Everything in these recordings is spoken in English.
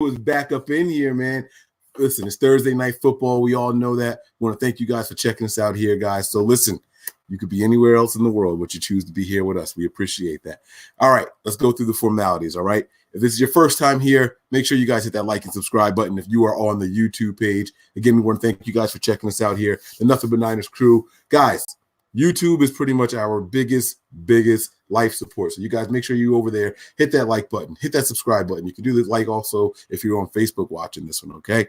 is back up in here, man. Listen, it's Thursday night football. We all know that. We want to thank you guys for checking us out here, guys. So listen, you could be anywhere else in the world, but you choose to be here with us. We appreciate that. All right, let's go through the formalities, all right? If this is your first time here, make sure you guys hit that like and subscribe button if you are on the YouTube page. Again, we want to thank you guys for checking us out here. The Nothing But Niners crew. Guys, YouTube is pretty much our biggest life support. So you guys make sure you over there, hit that like button, hit that subscribe button. You can do the like also if you're on Facebook watching this one, okay?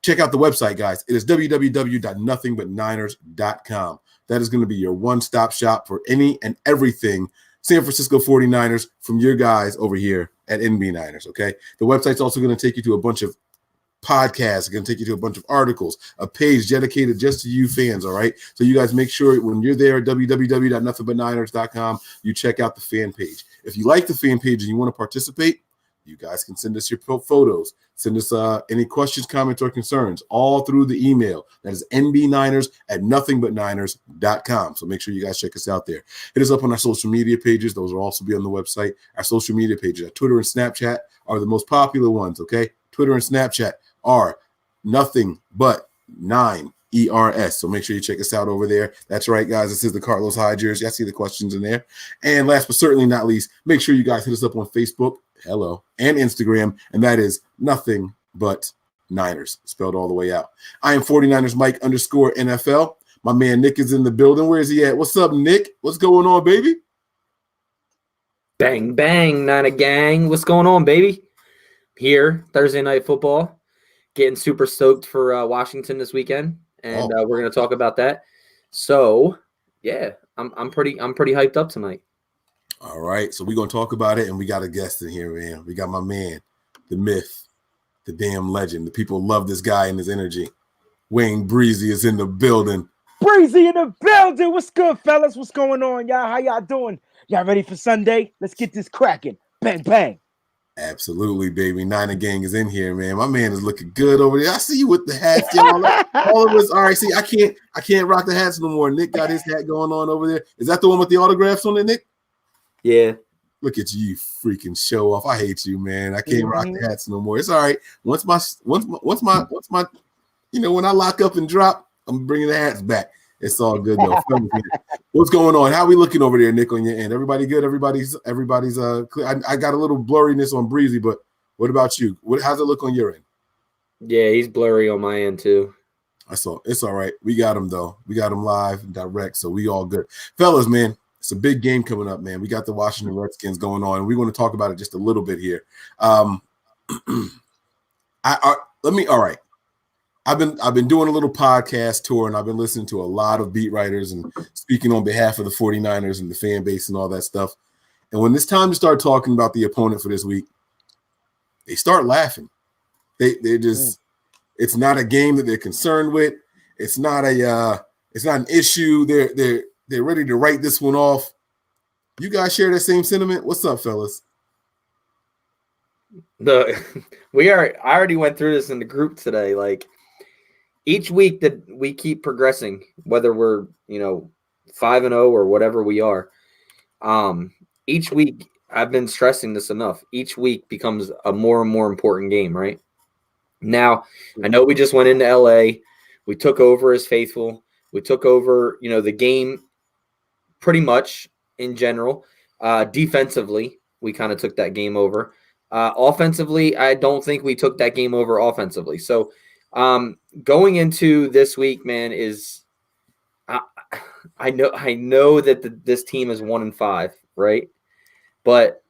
Check out the website, guys. It is www.nothingbutniners.com. That is going to be your one-stop shop for any and everything San Francisco 49ers from your guys over here at NB Niners, okay? The website's also going to take you to a bunch of podcasts. It's going to take you to a bunch of articles, a page dedicated just to you fans, all right? So you guys make sure when you're there at www.nothingbutniners.com, you check out the fan page. If you like the fan page and you want to participate, you guys can send us your photos. Send us any questions, comments, or concerns all through the email. That is nbniners@nothingbutniners.com. So make sure you guys check us out there. Hit us up on our social media pages. Those will also be on the website. Our social media pages, Twitter and Snapchat, are the most popular ones, okay? Twitter and Snapchat are Nothing But Nine ERS. So make sure you check us out over there. That's right, guys. This is the Carlos Hyde jersey. I see the questions in there. And last but certainly not least, make sure you guys hit us up on Facebook, and Instagram, and that is Nothing But Niners, spelled all the way out. I am 49ers Mike _NFL. My man Nick is in the building. Where is he at? What's up, Nick? What's going on, baby? Bang, bang, Niner gang. What's going on, baby? Here, Thursday night football. Getting super stoked for Washington this weekend, and we're going to talk about that. So, yeah, I'm pretty hyped up tonight. All right, so we're going to talk about it, and we got a guest in here, man. We got my man, the myth, the damn legend. The people love this guy and his energy. Wayne Breezy is in the building. Breezy in the building. What's good, fellas? What's going on, y'all? How y'all doing? Y'all ready for Sunday? Let's get this cracking. Bang, bang. Absolutely, baby. Niner gang is in here, man. My man is looking good over there. I see you with the hats. All of us. All right, see, I can't rock the hats no more. Nick got his hat going on over there. Is that the one with the autographs on it, Nick? Yeah. Look at you, freaking show off. I hate you, man. I can't rock the hats no more. It's all right. Once my, when I lock up and drop, I'm bringing the hats back. It's all good though. What's going on? How we looking over there, Nick, on your end? Everybody good? Everybody's clear. I got a little blurriness on Breezy, but what about you? How's it look on your end? Yeah, he's blurry on my end too. I saw. It's all right. We got him though. We got him live and direct, so we all good. Fellas, man. It's a big game coming up, man. We got the Washington Redskins going on, and we want to talk about it just a little bit here. All right. I've been doing a little podcast tour, and I've been listening to a lot of beat writers and speaking on behalf of the 49ers and the fan base and all that stuff. And when it's time to start talking about the opponent for this week, they start laughing. They just it's not a game that they're concerned with. It's not an issue. They're ready to write this one off. You guys share that same sentiment? What's up, fellas? I already went through this in the group today. Like each week that we keep progressing, whether we're 5-0 or whatever we are, each week I've been stressing this enough. Each week becomes a more and more important game, right? Now I know we just went into LA. We took over as faithful. We took over, the game pretty much in general. Defensively, we kind of took that game over. Offensively, I don't think we took that game over offensively. So going into this week, man, is I know that this team is 1-5, right? But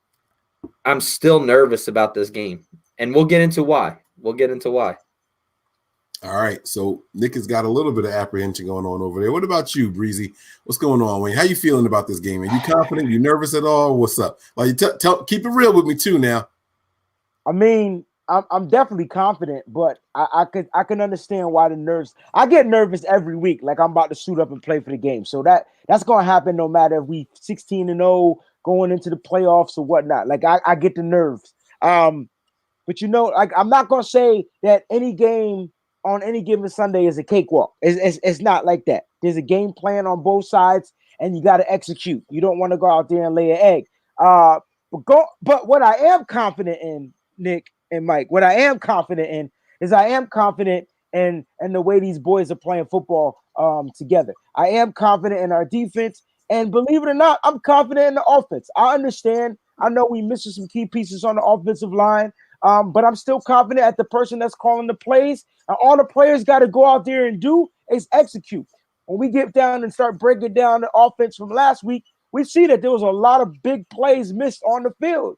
I'm still nervous about this game, and we'll get into why. All right, so Nick has got a little bit of apprehension going on over there. What about you, Breezy? What's going on, Wayne? How you feeling about this game? Are you confident? You nervous at all? What's up? Like, keep it real with me too now. I mean, I'm definitely confident, but I can understand why the nerves. I get nervous every week, like I'm about to suit up and play for the game. So that's gonna happen no matter if we 16-0 going into the playoffs or whatnot. Like I get the nerves. But like I'm not gonna say that any game on any given Sunday is a cakewalk. It's not like that. There's a game plan on both sides, and you got to execute. You don't want to go out there and lay an egg. But what I am confident in, Nick, and Mike, what I am confident in is I am confident in the way these boys are playing football together. I am confident in our defense, and believe it or not, I'm confident in the offense. I understand. I know we missing some key pieces on the offensive line, but I'm still confident at the person that's calling the plays. And all the players got to go out there and do is execute. When we get down and start breaking down the offense from last week, we see that there was a lot of big plays missed on the field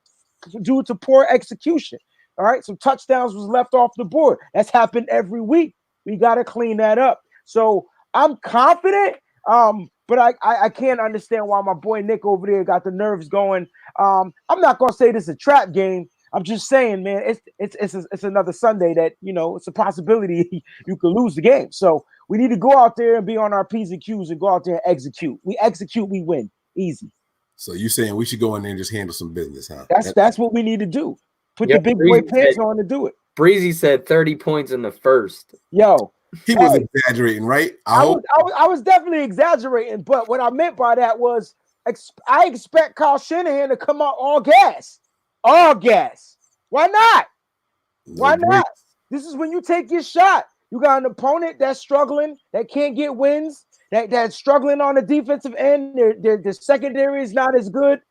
due to poor execution. All right, some touchdowns was left off the board. That's happened every week. We got to clean that up. So I'm confident, but I can't understand why my boy Nick over there got the nerves going. I'm not gonna say this is a trap game. I'm just saying, man, it's another Sunday that it's a possibility you could lose the game. So we need to go out there and be on our P's and Q's and go out there and execute. We execute, we win, easy. So you saying we should go in there and just handle some business, huh? That's what we need to do. Put the big boy pants on to do it. Breezy said 30 points in the first. Yo, he was exaggerating, right? I was definitely exaggerating, but what I meant by that was I expect Kyle Shanahan to come out all gas. All gas. Why not? Why not? This is when you take your shot. You got an opponent that's struggling, that can't get wins, that's struggling on the defensive end. Their secondary is not as good,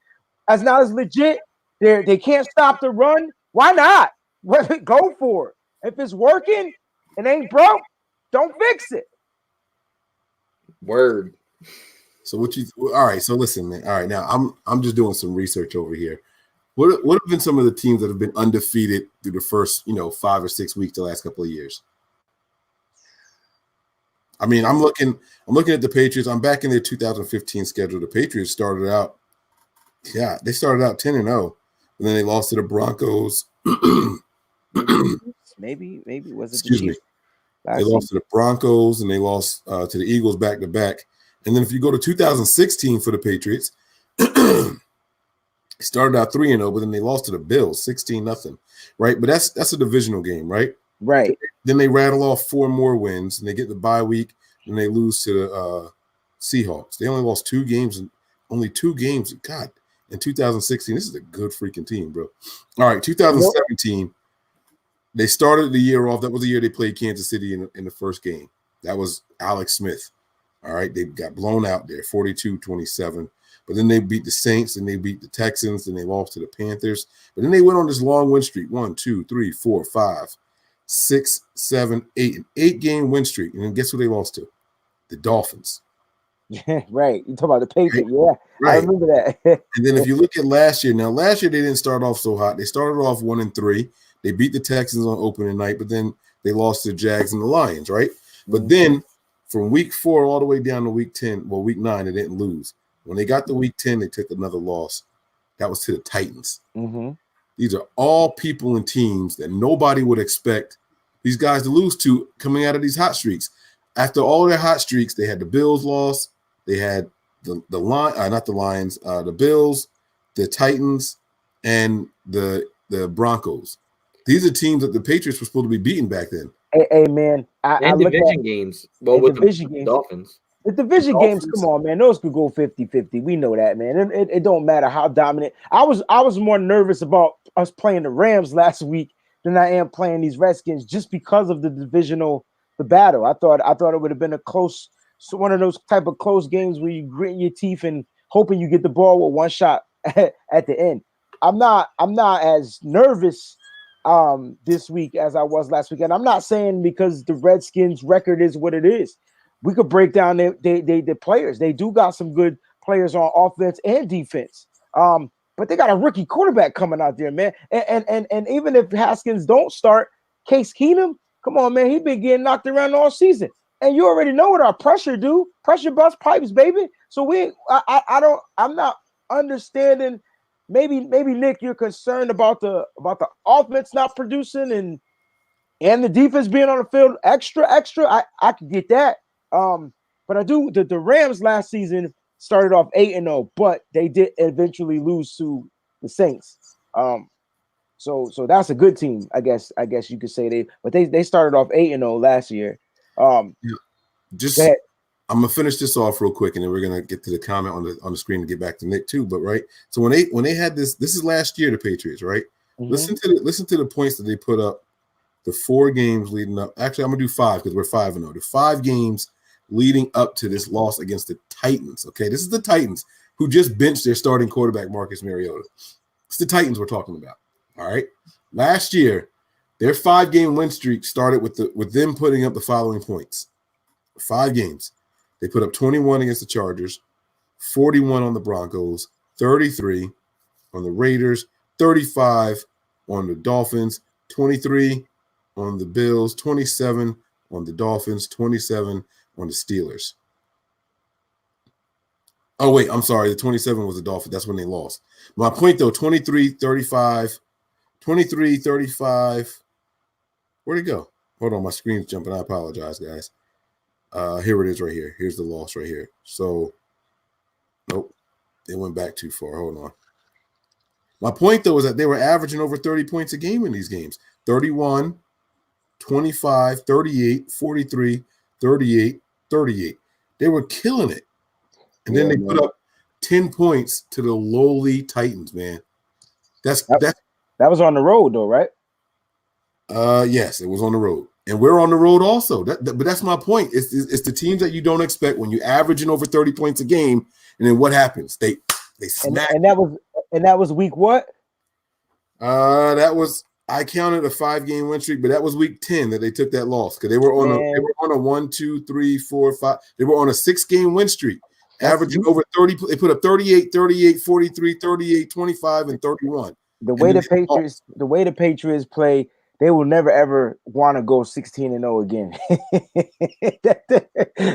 not as legit. They can't stop the run. Why not? Go for it. If it's working, it ain't broke. Don't fix it. Word. So all right. So listen, man. All right. Now I'm just doing some research over here. What have been some of the teams that have been undefeated through the first 5 or 6 weeks the last couple of years? I mean, I'm looking at the Patriots. I'm back in their 2015 schedule. The Patriots started out 10-0, and then they lost to the Broncos. maybe was it? Excuse me. They lost to the Broncos and they lost to the Eagles back to back. And then if you go to 2016 for the Patriots, they started out 3-0, but then they lost to the Bills 16-0, right? But that's a divisional game, right? Right. Then they rattle off 4 more wins and they get the bye week and they lose to the Seahawks. They only lost 2 games and only 2 games. God, in 2016, this is a good freaking team, bro. All right, 2017, they started the year off. That was the year they played Kansas City in the first game. That was Alex Smith. All right, they got blown out there, 42-27. But then they beat the Saints and they beat the Texans and they lost to the Panthers. But then they went on this long win streak, 1, 2, 3, 4, 5, 6, 7, 8, an 8-game win streak. And then guess who they lost to? The Dolphins. Yeah, right. You talk about the Patriots, right. Yeah, right. I remember that. And then if you look at last year, they didn't start off so hot. They started off 1-3. They beat the Texans on opening night, but then they lost to the Jags and the Lions, right? But then from week 4 all the way down to week 9, they didn't lose. When they got to week 10, they took another loss. That was to the Titans. Mm-hmm. These are all people and teams that nobody would expect these guys to lose to coming out of these hot streaks. After all their hot streaks, they had the Bills loss. They had the Lions, the Bills, the Titans, and the Broncos. These are teams that the Patriots were supposed to be beating back then. Hey man, and division games. Well, with the Dolphins. The division games, come on, man. Those could go 50-50. We know that, man. It don't matter how dominant. I was more nervous about us playing the Rams last week than I am playing these Redskins just because of the battle. I thought it would have been one of those type of close games where you grit your teeth and hoping you get the ball with one shot at the end. I'm not as nervous this week as I was last week. And I'm not saying because the Redskins record is what it is. We could break down the players. They do got some good players on offense and defense. But they got a rookie quarterback coming out there, man. And even if Haskins don't start, Case Keenum, come on, man. He been getting knocked around all season. And you already know what our pressure do. Pressure bust pipes, baby. So I'm not understanding. Maybe Nick, you're concerned about the offense not producing and the defense being on the field extra. I could get that. But I do the Rams last season started off 8-0, but they did eventually lose to the Saints. So that's a good team, I guess you could say they started off 8-0 last year. I'm gonna finish this off real quick, and then we're gonna get to the comment on the screen to get back to Nick too. But right, so when they had this is last year, the Patriots, right? Listen to the points that they put up. The 4 games leading up. Actually, I'm gonna do 5 because we're 5-0. The 5 games leading up to this loss against the Titans. Okay, this is the Titans who just benched their starting quarterback Marcus Mariota. It's the Titans we're talking about. All right. Last year, their 5-game win streak started with them putting up the following points. 5 games. They put up 21 against the Chargers, 41 on the Broncos, 33 on the Raiders, 35 on the Dolphins, 23 on the Bills, 27 on the Dolphins, 27 on the Steelers. Oh, wait, I'm sorry. The 27 was the Dolphins. That's when they lost. My point, though, 23-35. Where'd it go? Hold on, my screen's jumping. I apologize, guys. Here it is right here. Here's the loss right here. So, nope. They went back too far. Hold on. My point, though, is that they were averaging over 30 points a game in these games. 31, 25, 38, 43, 38, 38. They were killing it. And then they put up 10 points to the lowly Titans, man. That was on the road, though, right? Yes, it was on the road. And we're on the road also. But that's my point. It's the teams that you don't expect when you averaging over 30 points a game, and then what happens? They smack. And that was week what? I counted a 5-game win streak, but that was week 10 that they took that loss because they were on a 1, 2, 3, 4, 5. They were on a 6-game win streak, averaging over 30. They put up 38, 38, 43, 38, 25, and 31. The way the Patriots play, they will never ever want to go 16-0 again.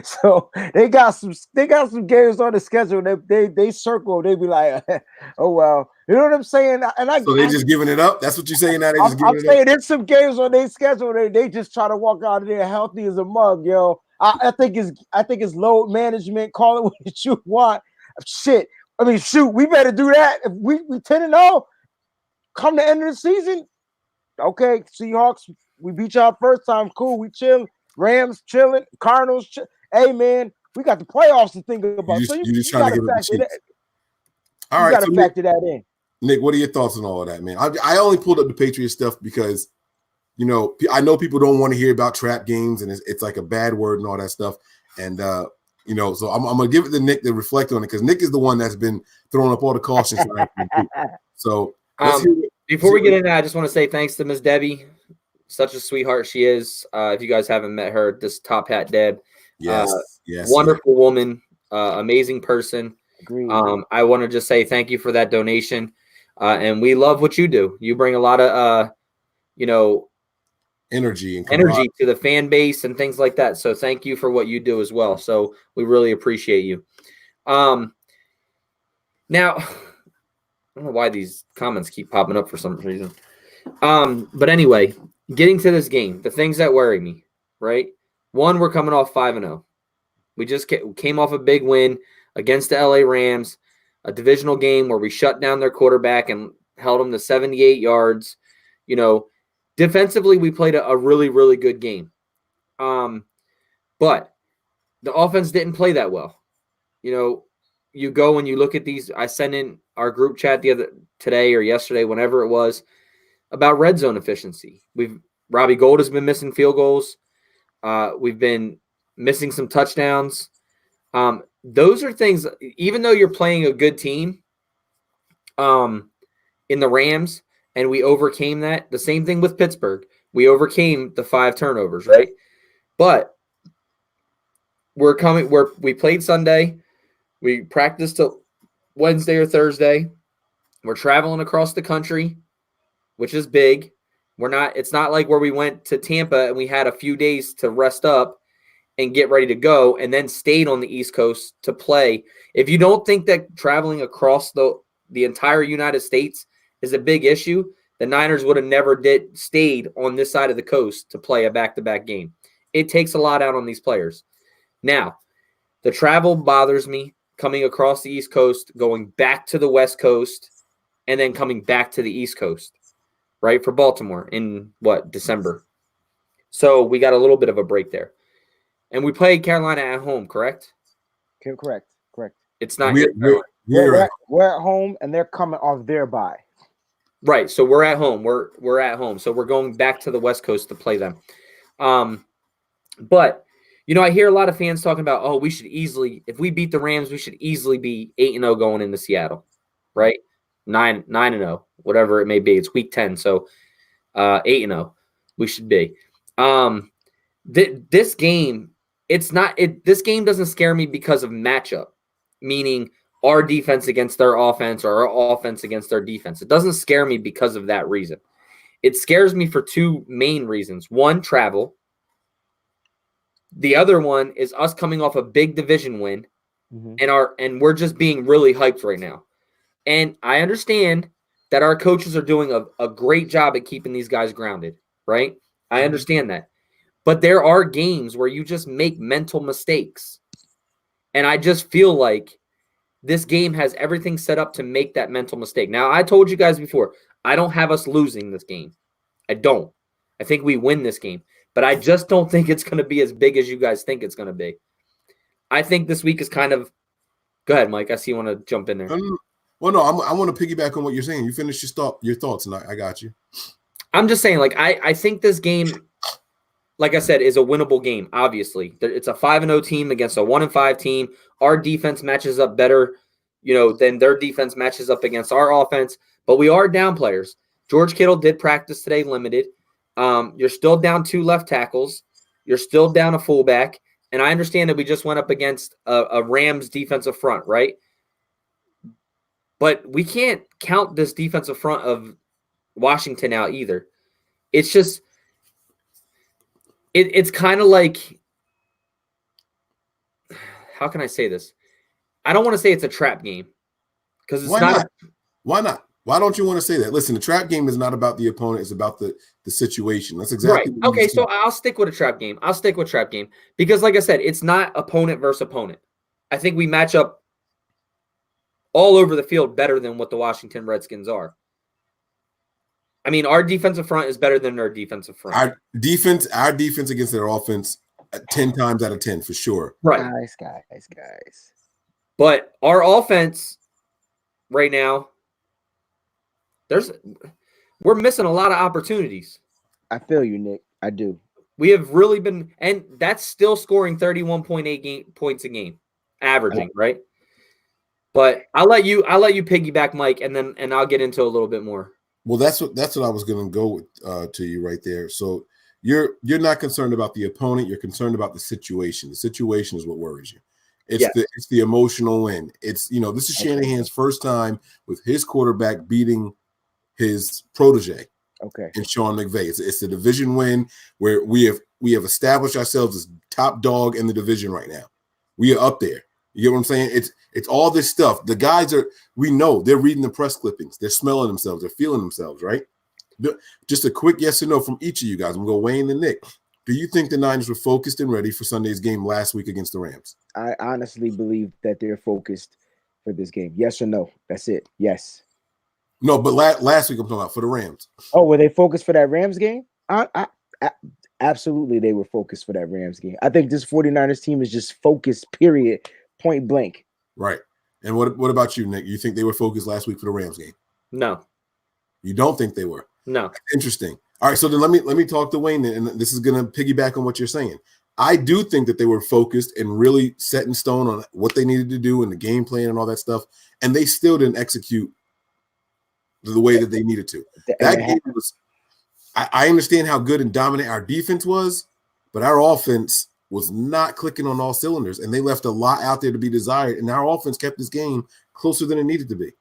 So they got some games on the schedule. They circle. They be like, oh well, you know what I'm saying? So they're just giving it up. That's what you're saying now. I'm saying there's some games on their schedule. They just try to walk out of there healthy as a mug, yo. I think it's load management. Call it what you want. Shit. I mean, shoot, we better do that. If we 10-0, come the end of the season. Okay, Seahawks, we beat y'all first time. Cool, we chill. Rams chilling. Cardinals. Hey, man, we got the playoffs to think about. You just trying to get the Chiefs. All right, got to factor that in. Nick, what are your thoughts on all of that, man? I only pulled up the Patriots stuff because, you know, I know people don't want to hear about trap games and it's like a bad word and all that stuff. And, you know, so I'm going to give it to Nick to reflect on it because Nick is the one that's been throwing up all the caution signs. So before we get into that, I just want to say thanks to Miss Debbie. Such a sweetheart she is. If you guys haven't met her, this Top Hat Deb. Yes. Wonderful woman, amazing person. Agreed. I want to just say thank you for that donation. And we love what you do. You bring a lot of, energy to the fan base and things like that. So thank you for what you do as well. So we really appreciate you. Now, I don't know why these comments keep popping up for some reason. But anyway, getting to this game, the things that worry me, right? One, we're coming off 5-0. We just came off a big win against the LA Rams, a divisional game where we shut down their quarterback and held him to 78 yards. You know, defensively, we played a really, really good game. But the offense didn't play that well. You know, you go and you look at these. I sent in our group chat today or yesterday, whenever it was, about red zone efficiency. Robbie Gould has been missing field goals. We've been missing some touchdowns. Those are things, even though you're playing a good team in the Rams, and we overcame that. The same thing with Pittsburgh. We overcame the 5 turnovers, right? But we played Sunday. We practiced till Wednesday or Thursday. We're traveling across the country, which is big. It's not like where we went to Tampa and we had a few days to rest up and get ready to go and then stayed on the East Coast to play. If you don't think that traveling across the entire United States is a big issue, the Niners would have never stayed on this side of the coast to play a back-to-back game. It takes a lot out on these players. Now, the travel bothers me, coming across the East Coast, going back to the West Coast, and then coming back to the East Coast, right, for Baltimore in, December. So we got a little bit of a break there. And we played Carolina at home, correct? Correct. It's not we're at home, and they're coming off their bye. Right. So we're at home. We're at home. So we're going back to the West Coast to play them. But I hear a lot of fans talking about, oh, we should easily, if we beat the Rams, we should easily be 8-0 going into Seattle, right? 9-0, whatever it may be. It's week 10, so 8-0 we should be. This game, this game doesn't scare me because of matchup, meaning our defense against their offense or our offense against their defense. It doesn't scare me because of that reason. It scares me for two main reasons. One, travel. The other one is us coming off a big division win, and we're just being really hyped right now. And I understand that our coaches are doing a great job at keeping these guys grounded, right? I understand that. But there are games where you just make mental mistakes. And I just feel like this game has everything set up to make that mental mistake. Now, I told you guys before, I don't have us losing this game. I don't. I think we win this game. But I just don't think it's going to be as big as you guys think it's going to be. I think this week is kind of – go ahead, Mike. I see you want to jump in there. Well, no, I want to piggyback on what you're saying. You finish your thoughts, and I got you. I'm just saying, like, I think this game, like I said, is a winnable game, obviously. It's a 5-0 team against a 1-5 team. Our defense matches up better, than their defense matches up against our offense. But we are down players. George Kittle did practice today, limited. You're still down 2 left tackles. You're still down a fullback. And I understand that we just went up against a Rams defensive front, right? But we can't count this defensive front of Washington out either. It's just it's kind of like, how can I say this? I don't want to say it's a trap game because it's not. Why not? Why don't you want to say that? Listen, the trap game is not about the opponent. It's about the situation. That's exactly right. Okay, so I'll stick with a trap game. Because, like I said, it's not opponent versus opponent. I think we match up all over the field better than what the Washington Redskins are. I mean, our defensive front is better than their defensive front. Our defense against their offense, 10 times out of 10 for sure. Right, guys. But our offense right now, we're missing a lot of opportunities. I feel you, Nick. I do. We have really been, and that's still scoring 31.8 points a game, averaging, right? But I'll let you piggyback, Mike, and I'll get into a little bit more. Well, that's what I was going to go with to you right there. So you're not concerned about the opponent. You're concerned about the situation. The situation is what worries you. It's the emotional win. It's this is Shanahan's first time with his quarterback beating his protege. Okay. And Sean McVay. It's a division win where we have established ourselves as top dog in the division right now. We are up there. You get what I'm saying? It's all this stuff. The guys we know they're reading the press clippings. They're smelling themselves. They're feeling themselves, right? Just a quick yes or no from each of you guys. I'm going to go Wayne and Nick. Do you think the Niners were focused and ready for Sunday's game last week against the Rams? I honestly believe that they're focused for this game. Yes or no? That's it. Yes. No, but last week I'm talking about for the Rams. Oh, were they focused for that Rams game? Absolutely, they were focused for that Rams game. I think this 49ers team is just focused, period, point blank. Right. And what about you, Nick? You think they were focused last week for the Rams game? No. You don't think they were? No. Interesting. All right, so then let me talk to Wayne, and this is going to piggyback on what you're saying. I do think that they were focused and really set in stone on what they needed to do and the game plan and all that stuff, and they still didn't execute the way that they needed to. That game was – I understand how good and dominant our defense was, but our offense was not clicking on all cylinders, and they left a lot out there to be desired, and our offense kept this game closer than it needed to be.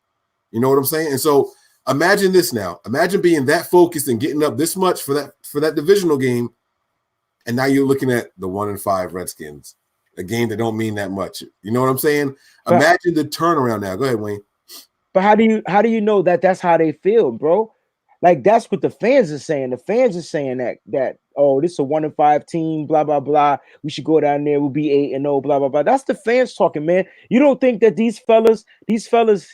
You know what I'm saying? And so – imagine this now. Imagine being that focused and getting up this much for that divisional game, and now you're looking at the 1-5 Redskins, a game that don't mean that much. You know what I'm saying? Imagine the turnaround now. Go ahead, Wayne. But how do you know that that's how they feel, bro? Like that's what the fans are saying. The fans are saying that oh, this is a 1-5 team, blah blah blah. We should go down there. We'll be 8-0, blah blah blah. That's the fans talking, man. You don't think that these fellas,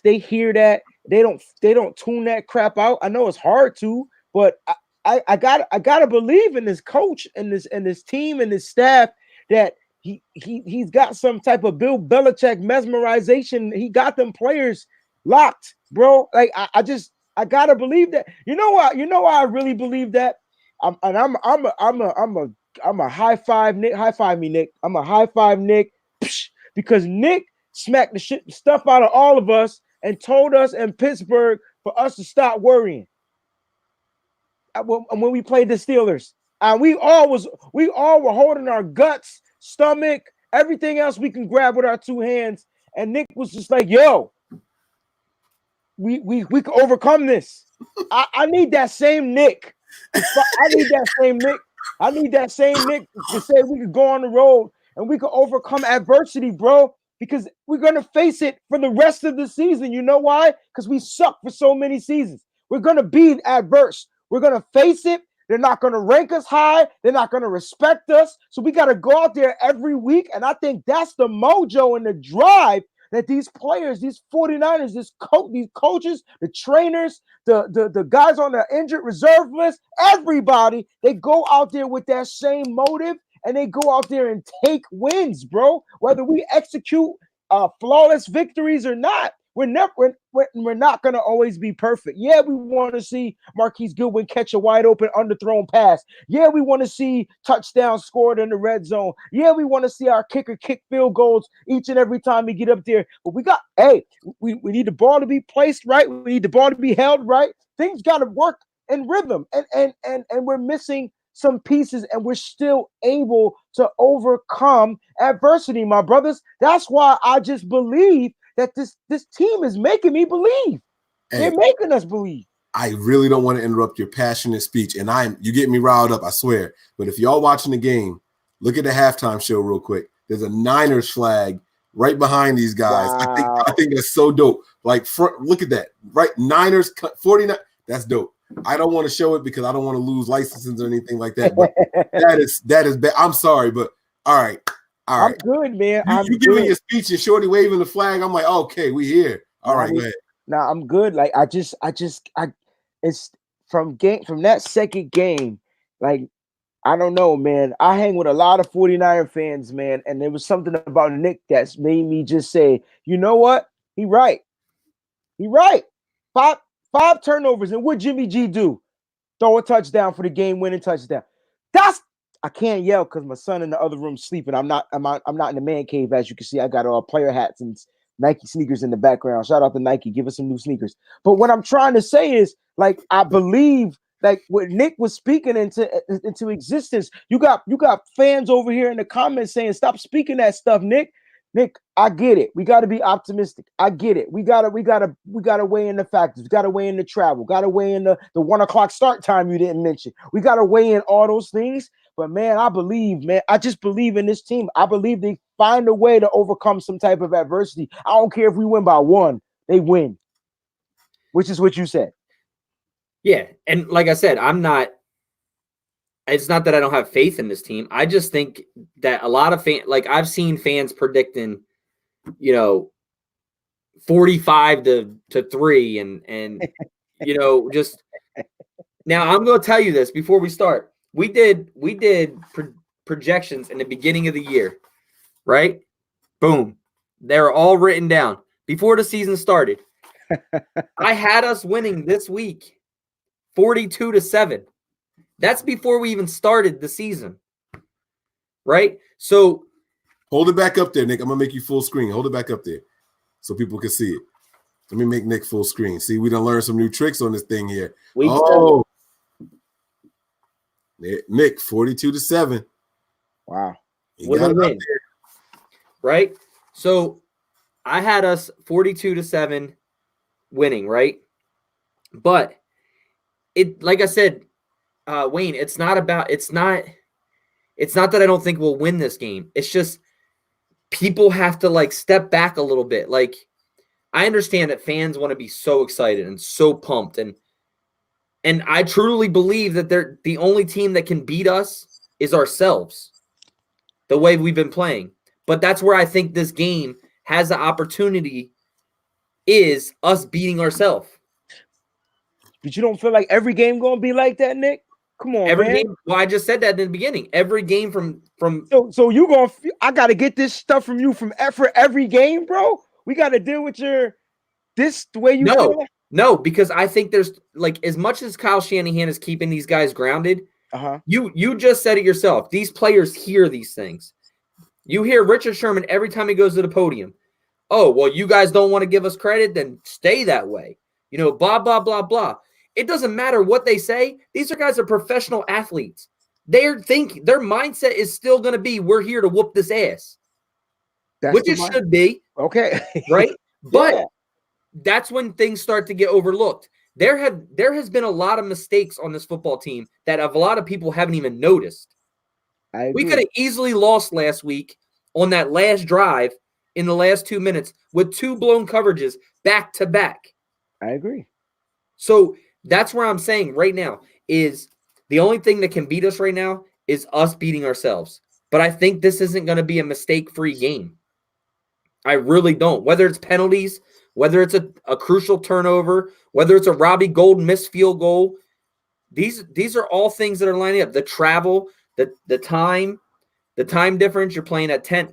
they hear that? They don't tune that crap out. I know it's hard to, but I gotta believe in this coach and this team and this staff that he's got some type of Bill Belichick mesmerization. He got them players locked, bro. Like I just I gotta believe that. You know what? You know why I really believe that. I'm a high five Nick. High five me, Nick. I'm a high five Nick because Nick smacked the stuff out of all of us and told us in Pittsburgh for us to stop worrying. When we played the Steelers, and we all were holding our guts, stomach, everything else we can grab with our two hands. And Nick was just like, "Yo, we can overcome this." I need that same Nick. I need that same Nick. I need that same Nick to say we could go on the road and we could overcome adversity, bro. Because we're gonna face it for the rest of the season. You know why? Because we suck for so many seasons. We're gonna be adverse. We're gonna face it. They're not gonna rank us high. They're not gonna respect us. So we gotta go out there every week. And I think that's the mojo and the drive that these players, these 49ers, these coaches, the trainers, the guys on the injured reserve list, everybody, they go out there with that same motive and they go out there and take wins, bro. Whether we execute flawless victories or not, we're not gonna always be perfect. Yeah, we want to see Marquise Goodwin catch a wide open underthrown pass. Yeah, we want to see touchdowns scored in the red zone. Yeah, we want to see our kicker kick field goals each and every time we get up there. But we need the ball to be placed right. We need the ball to be held right. Things got to work in rhythm, and we're missing some pieces, and we're still able to overcome adversity, my brothers. That's why I just believe that this team is making me believe. Hey, they're making us believe. I really don't want to interrupt your passionate speech, and you get me riled up, I swear. But if y'all watching the game, look at the halftime show real quick. There's a Niners flag right behind these guys. Wow. I think that's so dope. Like, look at that. Right, Niners 49. That's dope. I don't want to show it because I don't want to lose licenses or anything like that. But that is bad. I'm sorry, but all right. I'm good, man. You giving your speech and Shorty waving the flag. I'm like, okay, we here. All right, go ahead. Nah, I'm good. Like it's from that second game. Like, I don't know, man. I hang with a lot of 49er fans, man, and there was something about Nick that's made me just say, you know what? He right. Five turnovers, and what Jimmy G do? Throw a touchdown for the game-winning touchdown. I can't yell because my son in the other room sleeping. I'm not in the man cave, as you can see. I got all player hats and Nike sneakers in the background. Shout out to Nike, give us some new sneakers. But what I'm trying to say is, like, I believe, like, what Nick was speaking into existence. You got fans over here in the comments saying, "Stop speaking that stuff, Nick." Nick, I get it. We got to be optimistic. I get it. We gotta weigh in the factors. We gotta weigh in the travel. Gotta weigh in the 1 o'clock start time you didn't mention. We gotta weigh in all those things. But man, I just believe in this team. I believe they find a way to overcome some type of adversity. I don't care if we win by 1, they win. Which is what you said. Yeah, and like I said, it's not that I don't have faith in this team. I just think that a lot of I've seen fans predicting, 45 to 3 and just now I'm going to tell you this before we start. We did projections in the beginning of the year, right? Boom. They're all written down before the season started. I had us winning this week 42-7. That's before we even started the season, right? So hold it back up there, Nick. I'm going to make you full screen. Hold it back up there so people can see it. Let me make Nick full screen. See, we done learned some new tricks on this thing here. Nick, 42-7. Wow. What a win. Right? So I had us 42-7 winning, right? But it, like I said, Wayne, it's not that I don't think we'll win this game. It's just people have to step back a little bit. Like, I understand that fans want to be so excited and so pumped, and I truly believe that they're the only team that can beat us is ourselves, the way we've been playing. But that's where I think this game has the opportunity, is us beating ourselves. But you don't feel like every game gonna be like that, Nick? Come on, every man. Game. Well, I just said that in the beginning. Every game from. So you gonna? I gotta get this stuff from you for every game, bro. We gotta deal with the way you. No, feel. No, because I think there's like as much as Kyle Shanahan is keeping these guys grounded, you just said it yourself. These players hear these things. You hear Richard Sherman every time he goes to the podium. Oh, well, you guys don't want to give us credit, then stay that way. You know, blah, blah, blah, blah. It doesn't matter what they say. These are guys are professional athletes. Their mindset is still going to be, we're here to whoop this ass. Which it should be. Okay. Right? But that's when things start to get overlooked. There has been a lot of mistakes on this football team that a lot of people haven't even noticed. We could have easily lost last week on that last drive in the last 2 minutes with 2 blown coverages back to back. I agree. So that's where I'm saying right now is the only thing that can beat us right now is us beating ourselves. But I think this isn't going to be a mistake-free game. I really don't. Whether it's penalties, whether it's a crucial turnover, whether it's a Robbie Gould missed field goal, these are all things that are lining up. The travel, the time difference. You're playing at 10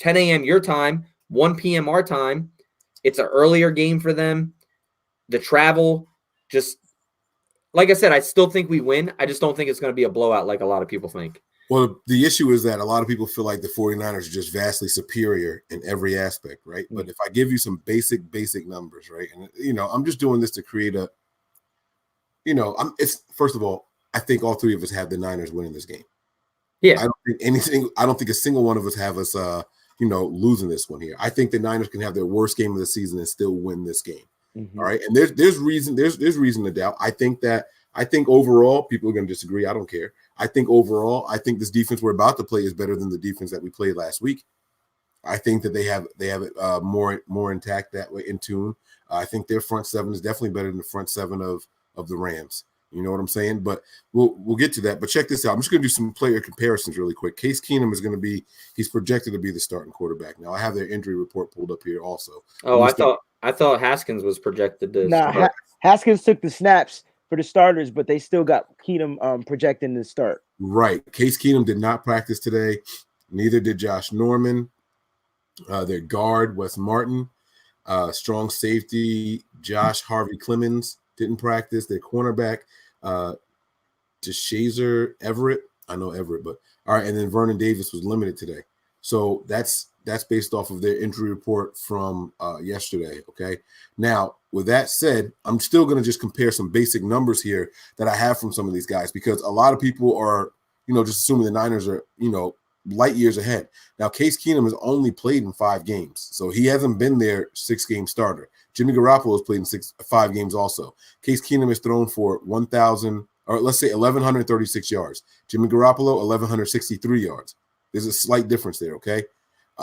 a.m. your time, 1 p.m. our time. It's an earlier game for them. The travel, just like I said, I still think we win. I just don't think it's going to be a blowout like a lot of people think. Well, the issue is that a lot of people feel like the 49ers are just vastly superior in every aspect, right? But if I give you some basic numbers, right? And, I'm just doing this to create first of all, I think all three of us have the Niners winning this game. Yeah. I don't think a single one of us have us, losing this one here. I think the Niners can have their worst game of the season and still win this game. Mm-hmm. All right. And there's reason to doubt. I think overall, people are going to disagree. I don't care. I think overall, this defense we're about to play is better than the defense that we played last week. I think that they have it more intact that way, in tune. I think their front seven is definitely better than the front seven of the Rams. You know what I'm saying? But we'll get to that. But check this out. I'm just going to do some player comparisons really quick. Case Keenum is going to be – he's projected to be the starting quarterback. Now, I have their injury report pulled up here also. Oh, I thought Haskins was projected to start. Haskins took the snaps for the starters, but they still got Keenum projecting to start. Right. Case Keenum did not practice today. Neither did Josh Norman. Their guard, Wes Martin. Strong safety, Josh Harvey Clemens didn't practice. Their cornerback, DeShazer Everett. I know Everett, but all right. And then Vernon Davis was limited today. So that's based off of their injury report from yesterday. Okay. Now, with that said, I'm still going to just compare some basic numbers here that I have from some of these guys, because a lot of people are, just assuming the Niners are, light years ahead. Now, Case Keenum has only played in 5 games, so he hasn't been their 6-game starter. Jimmy Garoppolo has played in 5 games also. Case Keenum has thrown for 1,136 yards. Jimmy Garoppolo, 1,163 yards. There's a slight difference there, okay?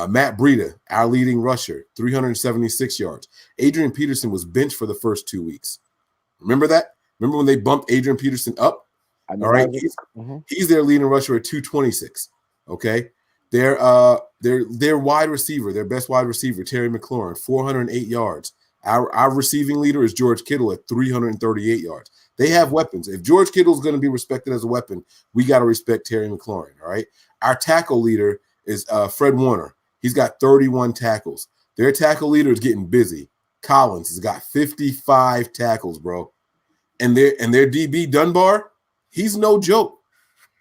Matt Breida, our leading rusher, 376 yards. Adrian Peterson was benched for the first 2 weeks. Remember that? Remember when they bumped Adrian Peterson up? All right, he's their leading rusher at 226. Okay, their wide receiver, their best wide receiver, Terry McLaurin, 408 yards. Our receiving leader is George Kittle at 338 yards. They have weapons. If George Kittle is going to be respected as a weapon, we got to respect Terry McLaurin. All right. Our tackle leader is Fred Warner. He's got 31 tackles. Their tackle leader is getting busy. Collins has got 55 tackles, bro. And their DB Dunbar, he's no joke.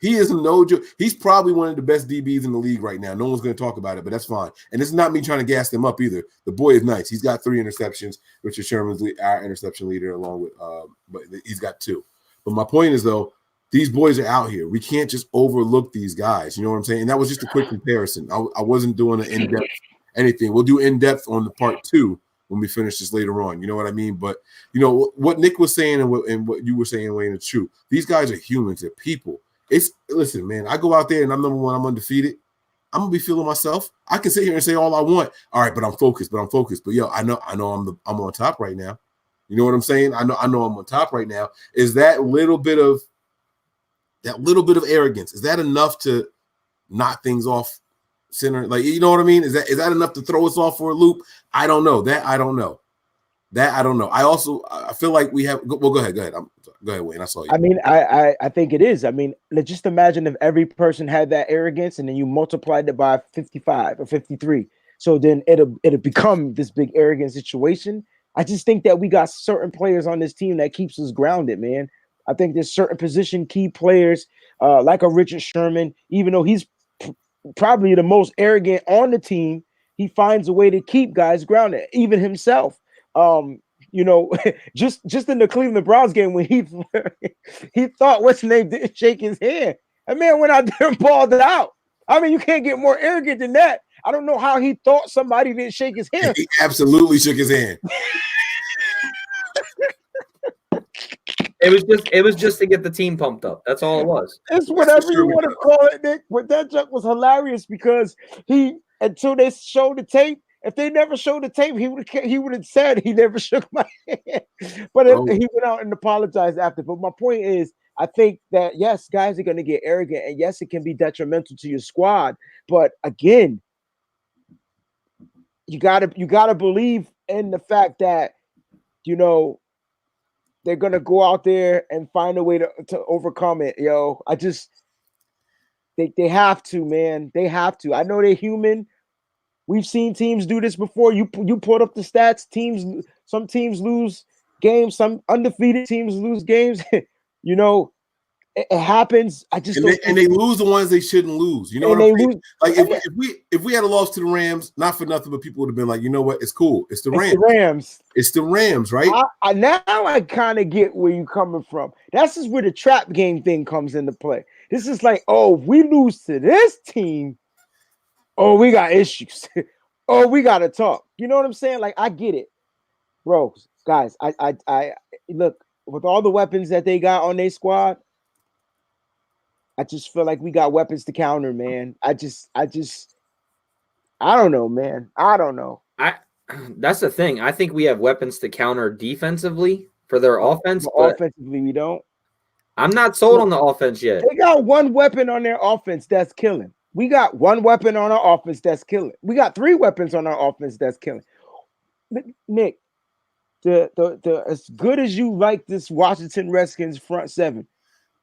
He is no joke. He's probably one of the best DBs in the league right now. No one's going to talk about it, but that's fine. And this is not me trying to gas them up either. The boy is nice. He's got 3 interceptions. Richard Sherman's our interception leader, along with, but he's got 2. But my point is, though, these boys are out here. We can't just overlook these guys. You know what I'm saying? And that was just a quick comparison. I wasn't doing an in-depth anything. We'll do in-depth on the part 2 when we finish this later on. You know what I mean? But, what Nick was saying and what you were saying, Wayne, is true. These guys are humans. They're people. Listen, man, I go out there and I'm number 1, I'm undefeated. I'm gonna be feeling myself. I can sit here and say all I want. All right, but I'm focused. But yo, I know I'm on top right now. You know what I'm saying? I know I'm on top right now. Is that little bit of arrogance? Is that enough to knock things off center? Like, you know what I mean? Is that enough to throw us off for a loop? I don't know. I don't know. I feel like we have. Well, go ahead. Go ahead, Wayne. I saw you. I mean, I think it is. I mean, just imagine if every person had that arrogance, and then you multiplied it by 55 or 53. So then it'll become this big arrogant situation. I just think that we got certain players on this team that keeps us grounded, man. I think there's certain position key players, like a Richard Sherman, even though he's probably the most arrogant on the team, he finds a way to keep guys grounded, even himself. You know, just in the Cleveland Browns game when he he thought what's his name didn't shake his hand. That man went out there and balled it out. I mean, you can't get more arrogant than that. I don't know how he thought somebody didn't shake his hand. He absolutely shook his hand. It was just to get the team pumped up. That's all it was. It's whatever you want to call it, Nick. But that joke was hilarious because until they showed the tape, if they never showed the tape, he would have said he never shook my hand. But he went out and apologized after. But my point is, I think that yes, guys are going to get arrogant, and yes, it can be detrimental to your squad. But again, you gotta believe in the fact that they're gonna go out there and find a way to overcome it. They have to, man. They have to. I know they're human. We've seen teams do this before. You put up the stats. Some teams lose games. Some undefeated teams lose games. It happens. And they lose the ones they shouldn't lose. You know what I'm saying? Like if we had a loss to the Rams, not for nothing, but people would have been like, you know what? It's cool. It's the Rams. It's the Rams, right? Now I kind of get where you're coming from. That's just where the trap game thing comes into play. This is like, if we lose to this team, we got issues. We got to talk. You know what I'm saying? Like, I get it, bro. Guys, I look, with all the weapons that they got on their squad, I just feel like we got weapons to counter, man. I don't know, man. I don't know. That's the thing. I think we have weapons to counter defensively for their offense. But offensively, we don't. I'm not sold on the offense yet. They got one weapon on their offense that's killing. We got one weapon on our offense that's killing. We got 3 weapons on our offense that's killing. Nick, the as good as you like this Washington Redskins front seven,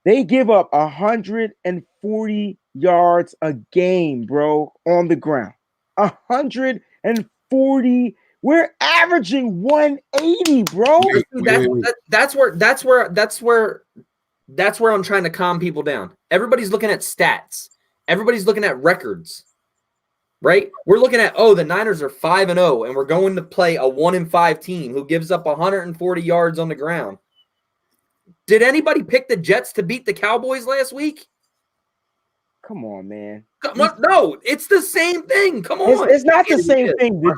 they give up 140 yards a game, bro, on the ground. 140. We're averaging 180, bro. That's where I'm trying to calm people down. Everybody's looking at stats. Everybody's looking at records, right? We're looking at, the Niners are 5-0, and we're going to play a 1-5 team who gives up 140 yards on the ground. Did anybody pick the Jets to beat the Cowboys last week? Come on, man. No, it's the same thing. Come on. It's not the same thing. The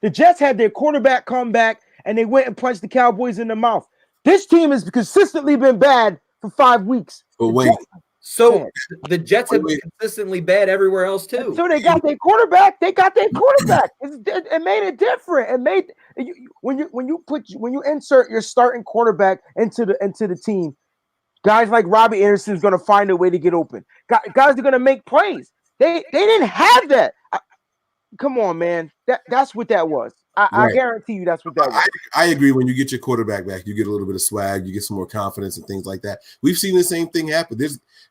Jets had their quarterback come back, and they went and punched the Cowboys in the mouth. This team has consistently been bad for 5 weeks. But wait. So the Jets have been consistently bad everywhere else too. So they got their quarterback. It made it different. It made when you insert your starting quarterback into the team, guys like Robbie Anderson is going to find a way to get open. Guys are going to make plays. They didn't have that. Come on, man. That's what that was. I guarantee you that's what that was. I agree. When you get your quarterback back, you get a little bit of swag, you get some more confidence and things like that. We've seen the same thing happen.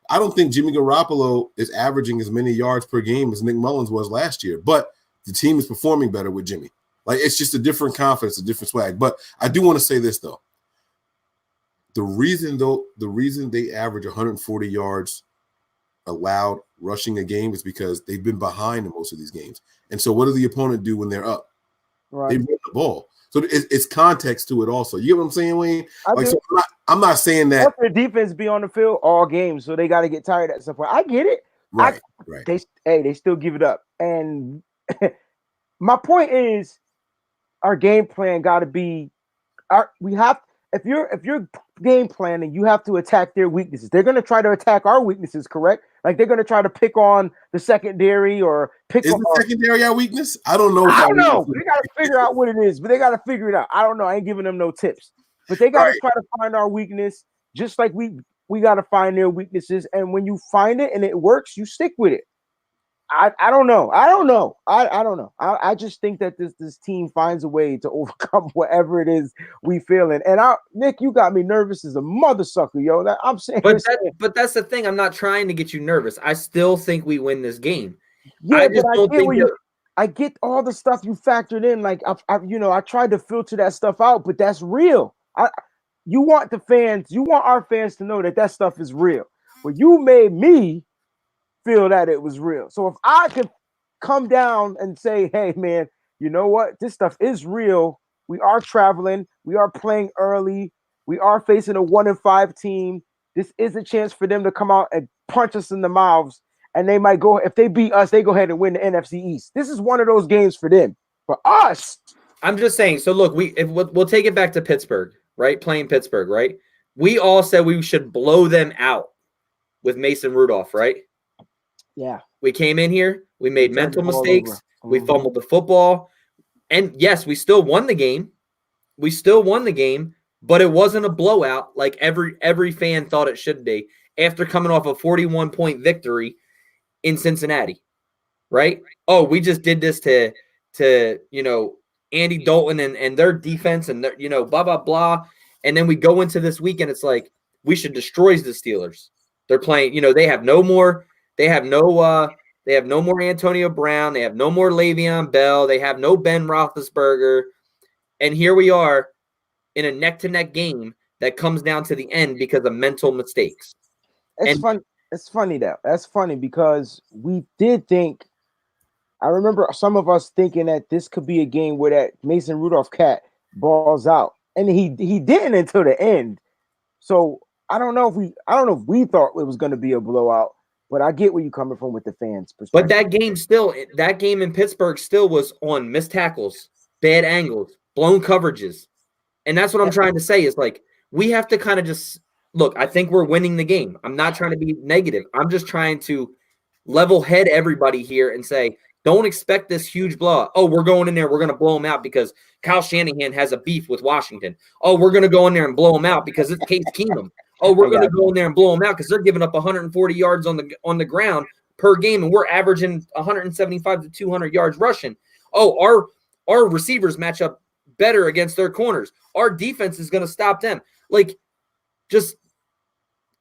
I don't think Jimmy Garoppolo is averaging as many yards per game as Nick Mullins was last year, but the team is performing better with Jimmy. Like, it's just a different confidence, a different swag. But I do want to say this, though. The reason they average 140 yards allowed rushing a game is because they've been behind in most of these games. And so what does the opponent do when they're up? Right. They run the ball. So it's context to it also. You get what I'm saying, Wayne? So I'm not saying that. Their defense be on the field all games, so they got to get tired at some point. I get it. Right. They still give it up. And my point is, our game plan got to be if you're game planning, you have to attack their weaknesses. They're going to try to attack our weaknesses, correct? Like, they're going to try to pick on the secondary or pick on the secondary our weakness? I don't know. I don't know. They got to figure out what it is, but they got to figure it out. I don't know. I ain't giving them no tips, but they got to try to find our weakness, just like we got to find their weaknesses. And when you find it and it works, you stick with it. I don't know. I don't know. I just think that this team finds a way to overcome whatever it is we feeling. And Nick, you got me nervous as a mother sucker, yo. I'm saying, but that's the thing. I'm not trying to get you nervous. I still think we win this game. Yeah, I get all the stuff you factored in. Like I tried to filter that stuff out, but that's real. You want our fans to know that stuff is real. But you made me feel that it was real. So if I could come down and say, hey man, you know what? This stuff is real. We are traveling, we are playing early, we are facing a 1-5 team. This is a chance for them to come out and punch us in the mouths. And they might go, if they beat us, they go ahead and win the NFC East. This is one of those games for them. For us, I'm just saying. So look, we'll take it back to Pittsburgh, right? Playing Pittsburgh, right? We all said we should blow them out with Mason Rudolph, right? Yeah. We came in here, we made mental mistakes, we fumbled the football, and yes, we still won the game. But it wasn't a blowout like every fan thought it should be after coming off a 41-point victory in Cincinnati, right? Oh, we just did this to Andy Dalton and their defense and their, blah blah blah, and then we go into this weekend. It's like we should destroy the Steelers. They're playing. They have no more. They have no more Antonio Brown. They have no more Le'Veon Bell. They have no Ben Roethlisberger, and here we are in a neck-to-neck game that comes down to the end because of mental mistakes. It's fun. It's funny that. That's funny because we did think. I remember some of us thinking that this could be a game where that Mason Rudolph cat balls out, and he didn't until the end. So I don't know if we thought it was going to be a blowout, but I get where you're coming from with the fans' perspective. But that game in Pittsburgh still was on missed tackles, bad angles, blown coverages. And that's what I'm trying to say is like, we have to kind of just look, I think we're winning the game. I'm not trying to be negative. I'm just trying to level head everybody here and say, don't expect this huge blowout. Oh, we're going in there. We're going to blow them out because Kyle Shanahan has a beef with Washington. Oh, we're going to go in there and blow them out because it's Case Keenum. Oh, we're going to go in there and blow them out because they're giving up 140 yards on the ground per game, and we're averaging 175 to 200 yards rushing. Oh, our receivers match up better against their corners. Our defense is going to stop them. Like, just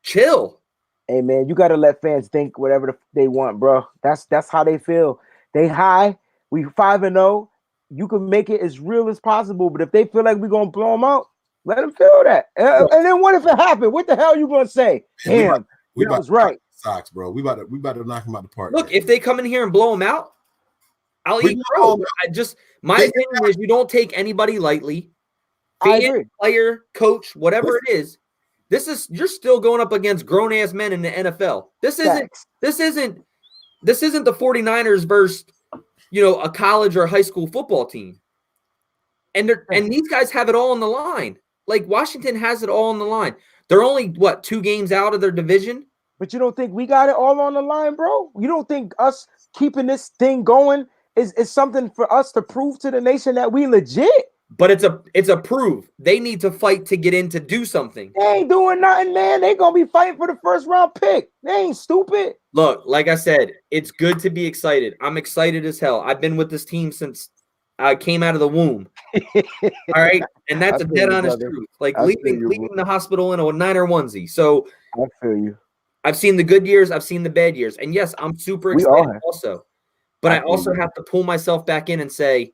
chill. Hey man, you got to let fans think whatever they want, bro. That's how they feel. They high. We 5-0. You can make it as real as possible, but if they feel like we're gonna blow them out, let them feel that. And then what if it happened? What the hell are you gonna say? Damn, we was right. Socks, bro. We about to knock them out the park. Look, if they come in here and blow them out, I'll eat crow. My opinion is you don't take anybody lightly. Fan, player, coach, whatever it is. You're still going up against grown ass men in the NFL. This isn't the 49ers versus a college or high school football team. And these guys have it all on the line. Like Washington has it all on the line. They're only 2 games out of their division. But you don't think we got it all on the line, bro? You don't think us keeping this thing going is something for us to prove to the nation that we legit? But it's a prove. They need to fight to get in to do something. They ain't doing nothing, man. They gonna be fighting for the first round pick. They ain't stupid. Look, like I said, it's good to be excited. I'm excited as hell. I've been with this team since I came out of the womb. All right, and that's a dead honest truth. Like leaving the hospital in a Niner onesie. So I feel you. I've seen the good years. I've seen the bad years, and yes, I'm super excited also. But I also have to pull myself back in and say,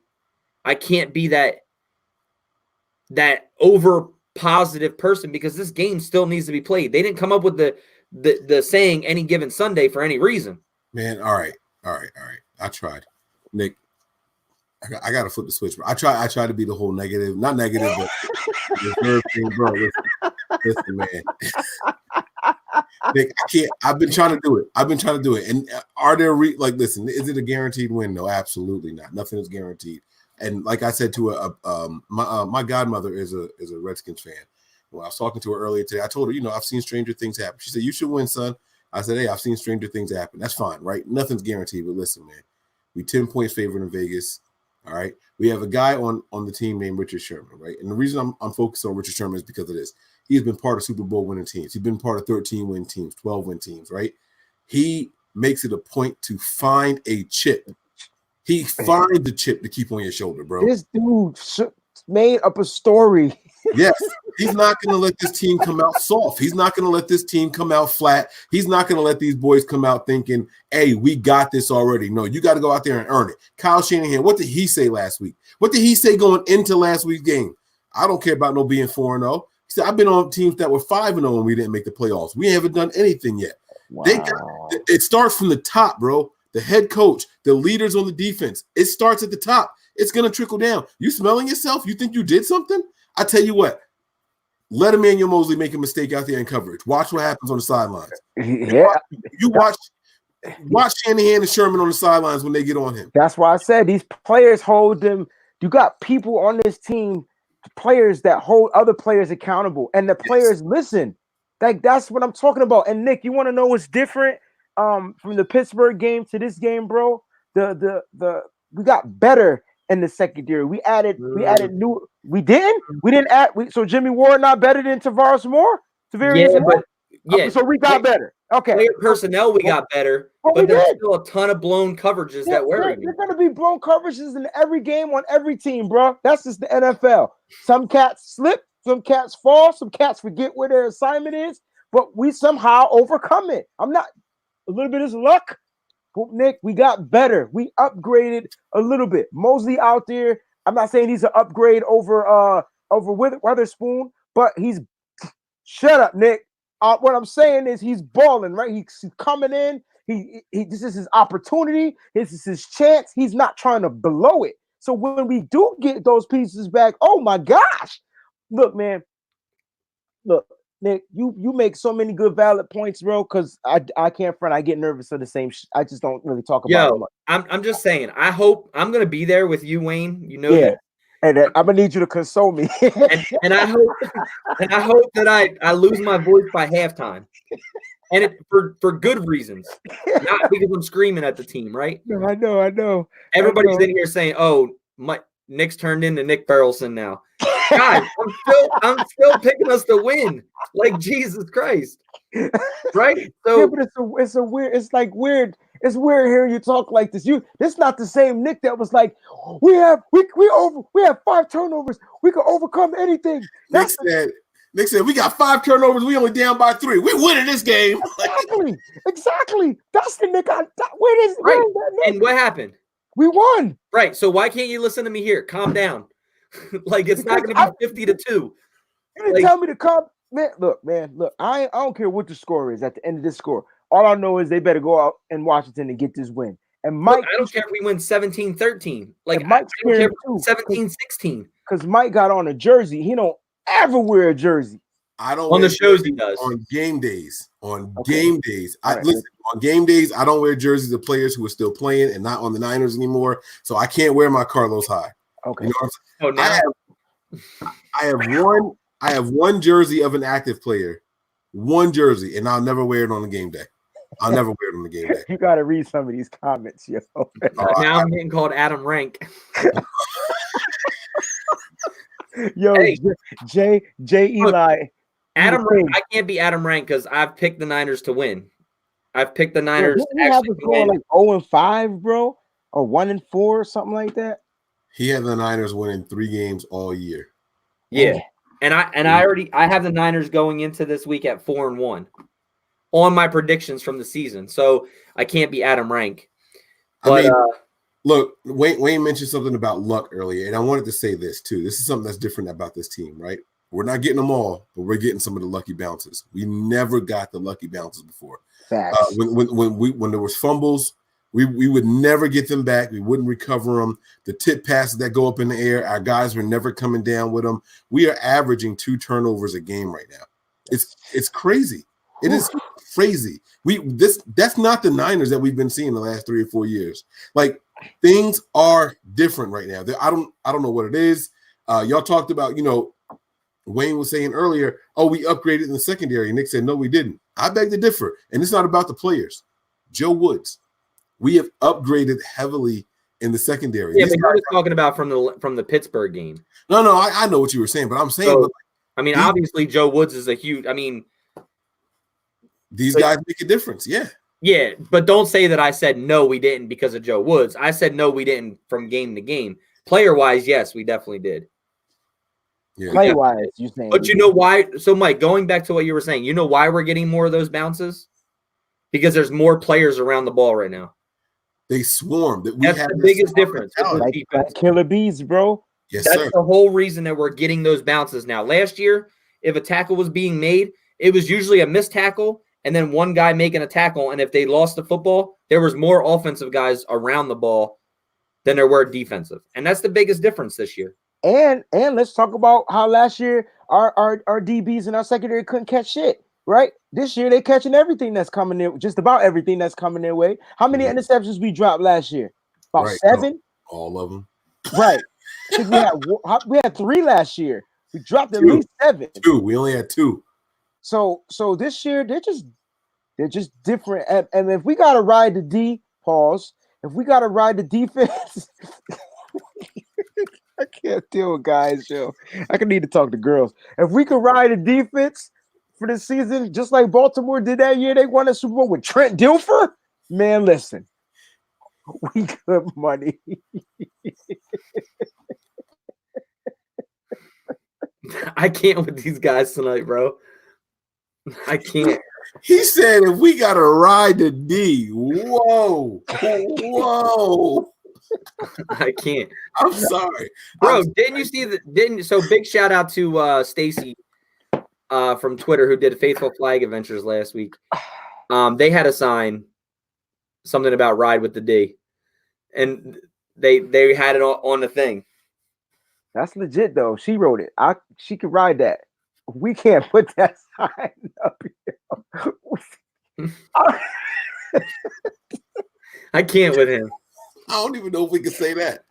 I can't be that over positive person because this game still needs to be played. They didn't come up with the saying any given Sunday for any reason. Man, all right. I tried. Nick, I got to flip the switch. I try to be the whole negative, not negative, but the thing, bro. Listen, man. Nick, I can't. I've been trying to do it. And are there listen, is it a guaranteed win? No, absolutely not. Nothing is guaranteed. And like I said to my godmother is a Redskins fan. When I was talking to her earlier today, I told her, I've seen stranger things happen. She said, "You should win, son." I said, "Hey, I've seen stranger things happen. That's fine, right? Nothing's guaranteed. But listen, man, we 10 points favored in Vegas. All right, we have a guy on the team named Richard Sherman, right? And the reason I'm focused on Richard Sherman is because of this. He's been part of Super Bowl winning teams. He's been part of 13-win teams, 12-win teams, right? He makes it a point to find a chip. He finds the chip to keep on your shoulder, bro. This dude made up a story Yes, he's not going to let this team come out soft. He's not going to let this team come out flat. He's not going to let these boys come out thinking, hey, we got this already. No, you got to go out there and earn it. Kyle Shanahan, what did he say last week? What did he say going into last week's game? I don't care about no being 4-0. He said, I've been on teams that were 5-0 and we didn't make the playoffs. We haven't done anything yet. Wow. It starts from the top, bro. The head coach, the leaders on the defense. It starts at the top. It's going to trickle down. You smelling yourself? You think you did something? I tell you what, let Emmanuel Mosley make a mistake out there in coverage. Watch what happens on the sidelines. Yeah. You watch Shanahan and Sherman on the sidelines when they get on him. That's why I said these players hold them. You got people on this team, players that hold other players accountable, and the players listen. Like that's what I'm talking about. And Nick, you want to know what's different from the Pittsburgh game to this game, bro? We got better in the secondary. We added new. We didn't add. So Jimmy Ward not better than Tavares Moore. So we got better. Okay, player personnel we got better, but there's still a ton of blown coverages that worry me. There's gonna be blown coverages in every game on every team, bro. That's just the NFL. Some cats slip, some cats fall, some cats forget where their assignment is, but we somehow overcome it. A little bit is luck. But Nick, we got better. We upgraded a little bit. Mosley out there. I'm not saying he's an upgrade over Witherspoon, but he's shut up, Nick. What I'm saying is he's balling, right? He's coming in. This is his opportunity. This is his chance. He's not trying to blow it. So when we do get those pieces back, oh my gosh! Look, man. Look. Nick, you make so many good valid points, bro. Because I can't front. I get nervous for the same. I just don't really talk about it much. I'm just saying. I hope I'm gonna be there with you, Wayne. You know that. And I'm gonna need you to console me. and I hope that I lose my voice by halftime, and for good reasons, not because I'm screaming at the team, right? No, I know. Everybody's in here saying, "Oh, Nick's turned into Nick Burleson now." God, I'm still picking us to win. Like Jesus Christ, right? So, yeah, but it's weird. It's weird hearing you talk like this. This not the same Nick that was like, we have 5 turnovers. We can overcome anything. Nick said we got 5 turnovers. We only down by 3. We're winning this game. Exactly. That's the Nick. Right. And what happened? We won. Right. So why can't you listen to me here? Calm down. Like it's not going to be 50-2. You didn't tell me to calm. Man, look. I don't care what the score is at the end of this score. All I know is they better go out in Washington and get this win. And Mike, I don't care if we win 17-13. Like I don't care 17-16. Because Mike got on a jersey. He don't ever wear a jersey. I don't on the shows he does. On game days. Game days. Listen, on game days, I don't wear jerseys of players who are still playing and not on the Niners anymore. So I can't wear my Carlos Hyde. Okay. You know what I'm saying? I have one jersey of an active player. One jersey, and I'll never wear it on the game day. I'll never wear it on the game day. You got to read some of these comments, yo. Now I'm getting called Adam Rank. Yo, hey. Jay Eli. Look, Adam Rank. I can't be Adam Rank because I've picked the Niners to win. I've picked the Niners to actually win. Like 0-5, bro, or 1-4, something like that. He had the Niners winning 3 games all year. Yeah. And I have the Niners going into this week at 4-1 on my predictions from the season. So I can't be Adam Rank. But look, Wayne mentioned something about luck earlier, and I wanted to say this too. This is something that's different about this team, right? We're not getting them all, but we're getting some of the lucky bounces. We never got the lucky bounces before. When there was fumbles, we would never get them back. We wouldn't recover them. The tip passes that go up in the air, our guys were never coming down with them. We are averaging 2 turnovers a game right now. It's crazy. It is crazy. That's not the Niners that we've been seeing the last 3 or 4 years. Like things are different right now. I don't know what it is. Y'all talked about, Wayne was saying earlier, we upgraded in the secondary. Nick said, no, we didn't. I beg to differ. And it's not about the players. Joe Woods. We have upgraded heavily in the secondary. Yeah, but you were talking about from the Pittsburgh game. No, I know what you were saying, but I'm saying. So, obviously Joe Woods is a huge. These guys make a difference. Yeah. Yeah, but don't say that I said no, we didn't because of Joe Woods. I said no, we didn't from game to game. Player wise, yes, we definitely did. Yeah. Play wise, you saying? But you know why? So, Mike, going back to what you were saying, you know why we're getting more of those bounces? Because there's more players around the ball right now. They swarm. That's the biggest difference. Like killer bees, bro. Yes, That's sir. the whole reason that we're getting those bounces now. Last year, if a tackle was being made, it was usually a missed tackle and then one guy making a tackle. And if they lost the football, there was more offensive guys around the ball than there were defensive. And that's the biggest difference this year. And let's talk about how last year our DBs and our secondary couldn't catch shit. Right? This year they catching everything that's coming in, just about everything that's coming their way. How many interceptions we dropped last year? About 7? All of them. Right. I think we had 3 last year. We dropped at least 7. 2. We only had 2. So this year they're just different. And if we gotta ride the D, pause. If we gotta ride the defense, I can't deal with guys, yo. I could need to talk to girls. If we could ride the defense for this season, just like Baltimore did that year, they won a Super Bowl with Trent Dilfer. Man, listen, we good money. I can't with these guys tonight, bro. I can't. He said, "If we gotta ride the D, whoa." I can't. I'm sorry, bro. Didn't you see that? So big shout out to Stacy from Twitter who did Faithful Flag Adventures last week. They had a sign, something about ride with the D, and they had it on the thing. That's legit though. She wrote it. She could ride that. We can't put that sign up here. I can't with him. I don't even know if we can say that.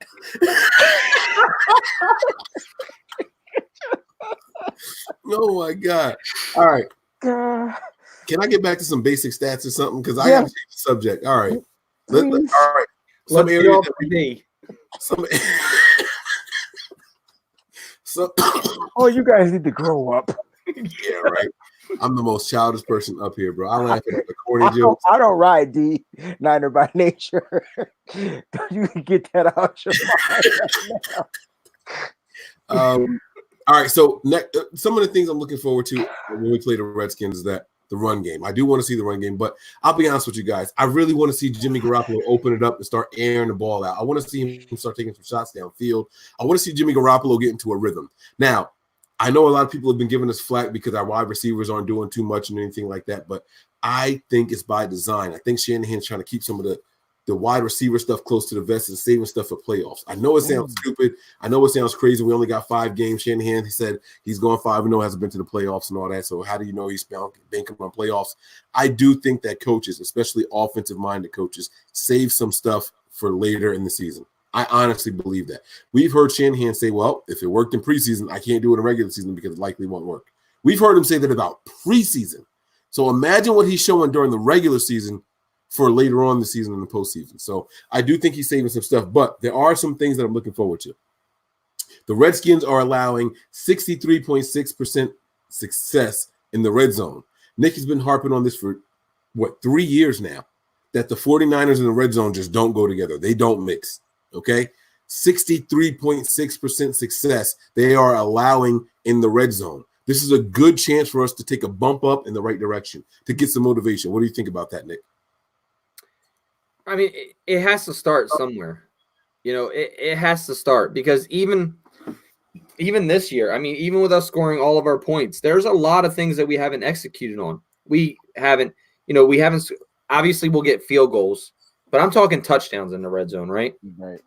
Oh my God. All right. Can I get back to some basic stats or something? Because I got to change the subject. All right. All right. Some areas oh, you guys need to grow up. Yeah, right. I'm the most childish person up here, bro. I laugh at the corny jokes. I don't ride D, Niner by nature. You can get that out your mind right now. All right, so some of the things I'm looking forward to when we play the Redskins is that the run game. I do want to see the run game, but I'll be honest with you guys. I really want to see Jimmy Garoppolo open it up and start airing the ball out. I want to see him start taking some shots downfield. I want to see Jimmy Garoppolo get into a rhythm. Now, I know a lot of people have been giving us flack because our wide receivers aren't doing too much and anything like that, but I think it's by design. I think Shanahan's trying to keep some of the wide receiver stuff close to the vest and saving stuff for playoffs. I know it sounds stupid. I know it sounds crazy. We only got 5 games. Shanahan, he said he's going 5-0, hasn't been to the playoffs and all that. So how do you know he's banking on playoffs? I do think that coaches, especially offensive-minded coaches, save some stuff for later in the season. I honestly believe that. We've heard Shanahan say, well, if it worked in preseason, I can't do it in regular season because it likely won't work. We've heard him say that about preseason. So imagine what he's showing during the regular season for later on in the season in the postseason. So I do think he's saving some stuff, but there are some things that I'm looking forward to. The Redskins are allowing 63.6% success in the red zone. Nick has been harping on this for, 3 years now, that the 49ers and the red zone just don't go together. They don't mix. Okay, 63.6% success they are allowing in the red zone. This is a good chance for us to take a bump up in the right direction, to get some motivation. What do you think about that, Nick? I mean, it has to start somewhere. You know, it has to start because even this year, I mean, even with us scoring all of our points, there's a lot of things that we haven't executed on. We haven't, obviously we'll get field goals. But I'm talking touchdowns in the red zone, right? Right.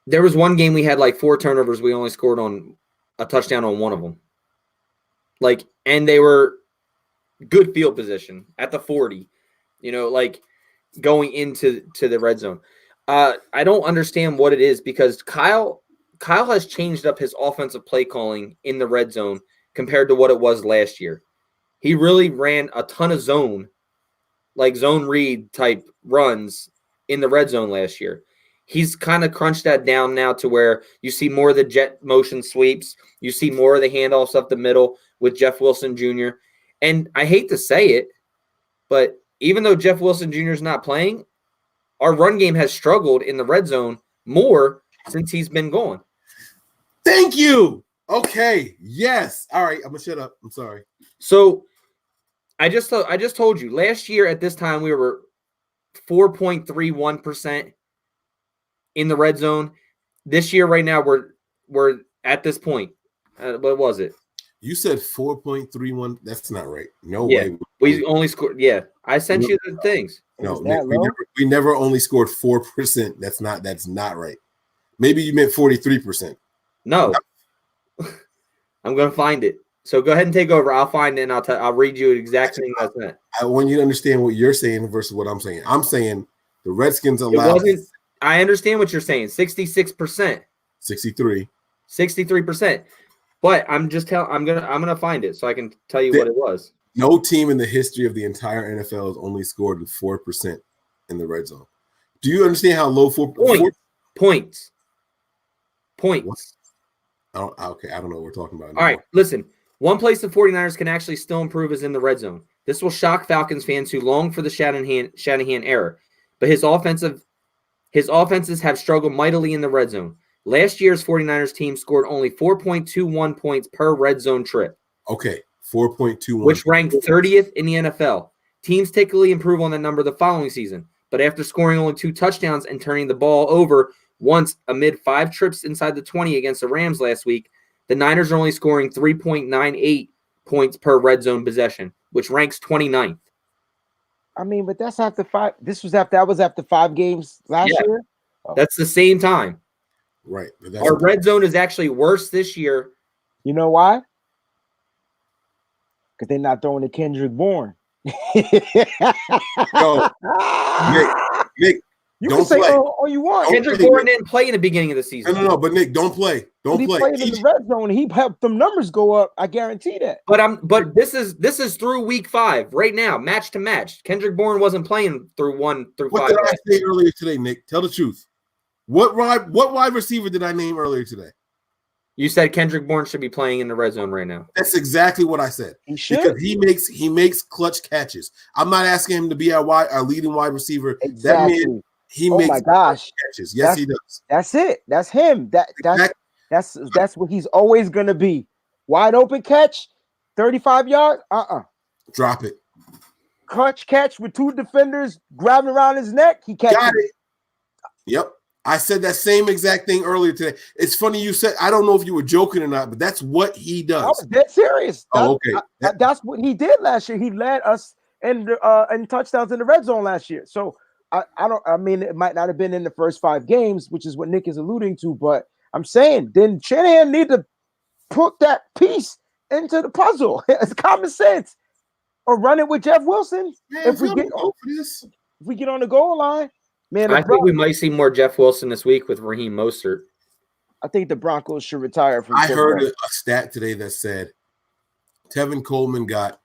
There was one game we had like 4 turnovers. We only scored on a touchdown on one of them. And they were good field position at the 40, going into the red zone. I don't understand what it is because Kyle has changed up his offensive play calling in the red zone compared to what it was last year. He really ran a ton of zone read type runs in the red zone last year. He's kind of crunched that down now to where you see more of the jet motion sweeps. You see more of the handoffs up the middle with Jeff Wilson Jr. And I hate to say it, but even though Jeff Wilson Jr. is not playing, our run game has struggled in the red zone more since he's been gone. Thank you. Okay. Yes. All right. I'm gonna shut up. I'm sorry. So I just told you last year at this time we were 4.31% in the red zone. This year, right now, we're at this point. What was it? You said 4.31. That's not right. No Yeah, way. we only scored. Yeah, I sent you the things. No, that Nick, low? we never only scored 4%. That's not right. Maybe you meant 43%. No, I'm gonna find it. So go ahead and take over. I'll find it and I'll read you the exact thing that's meant. I want you to understand what you're saying versus what I'm saying. I'm saying the Redskins It allowed wasn't. I understand what you're saying. 66%, 63. 63%. But I'm gonna find it so I can tell you what it was. No team in the history of the entire NFL has only scored 4% in the red zone. Do you understand how low Points? What? Okay, I don't know what we're talking about anymore. All right, listen. One place the 49ers can actually still improve is in the red zone. This will shock Falcons fans who long for the Shanahan era. But his offenses have struggled mightily in the red zone. Last year's 49ers team scored only 4.21 points per red zone trip. Okay, 4.21. Which ranked 30th in the NFL. Teams typically improve on that number the following season. But after scoring only 2 touchdowns and turning the ball over once amid 5 trips inside the 20 against the Rams last week, the Niners are only scoring 3.98 points per red zone possession, which ranks 29th. I mean, but that's after 5. That was after 5 games last year. That's the same time. Right. Our red zone is actually worse this year. You know why? Because they're not throwing to Kendrick Bourne. Yo, Nick, you can say all you want. Kendrick Bourne didn't play in the beginning of the season. No, but Nick, don't play. Don't play. He played in the red zone. He helped them numbers go up. I guarantee that. But this is through week 5 right now, match to match. Kendrick Bourne wasn't playing through 1 through 5. What did I say earlier today, Nick? Tell the truth. What wide receiver did I name earlier today? You said Kendrick Bourne should be playing in the red zone right now. That's exactly what I said. He should. Because he makes clutch catches. I'm not asking him to be our leading wide receiver. Exactly. That man, he makes my gosh. catches. Yes, he does. That's it. That's him. That's what he's always gonna be. Wide open catch, 35 yards. Drop it. Clutch catch with 2 defenders grabbing around his neck. He catches. Got it. Yep. I said that same exact thing earlier today. It's funny you said, I don't know if you were joking or not, but that's what he does. I was dead serious. Okay. That's what he did last year. He led us in touchdowns in the red zone last year. So I mean, it might not have been in the first 5 games, which is what Nick is alluding to, but I'm saying then Shanahan need to put that piece into the puzzle. It's common sense. Or run it with Jeff Wilson. Man, if we get on the goal line. Man, I think we might see more Jeff Wilson this week with Raheem Mostert. I think the Broncos should retire from football. I heard a stat today that said Tevin Coleman got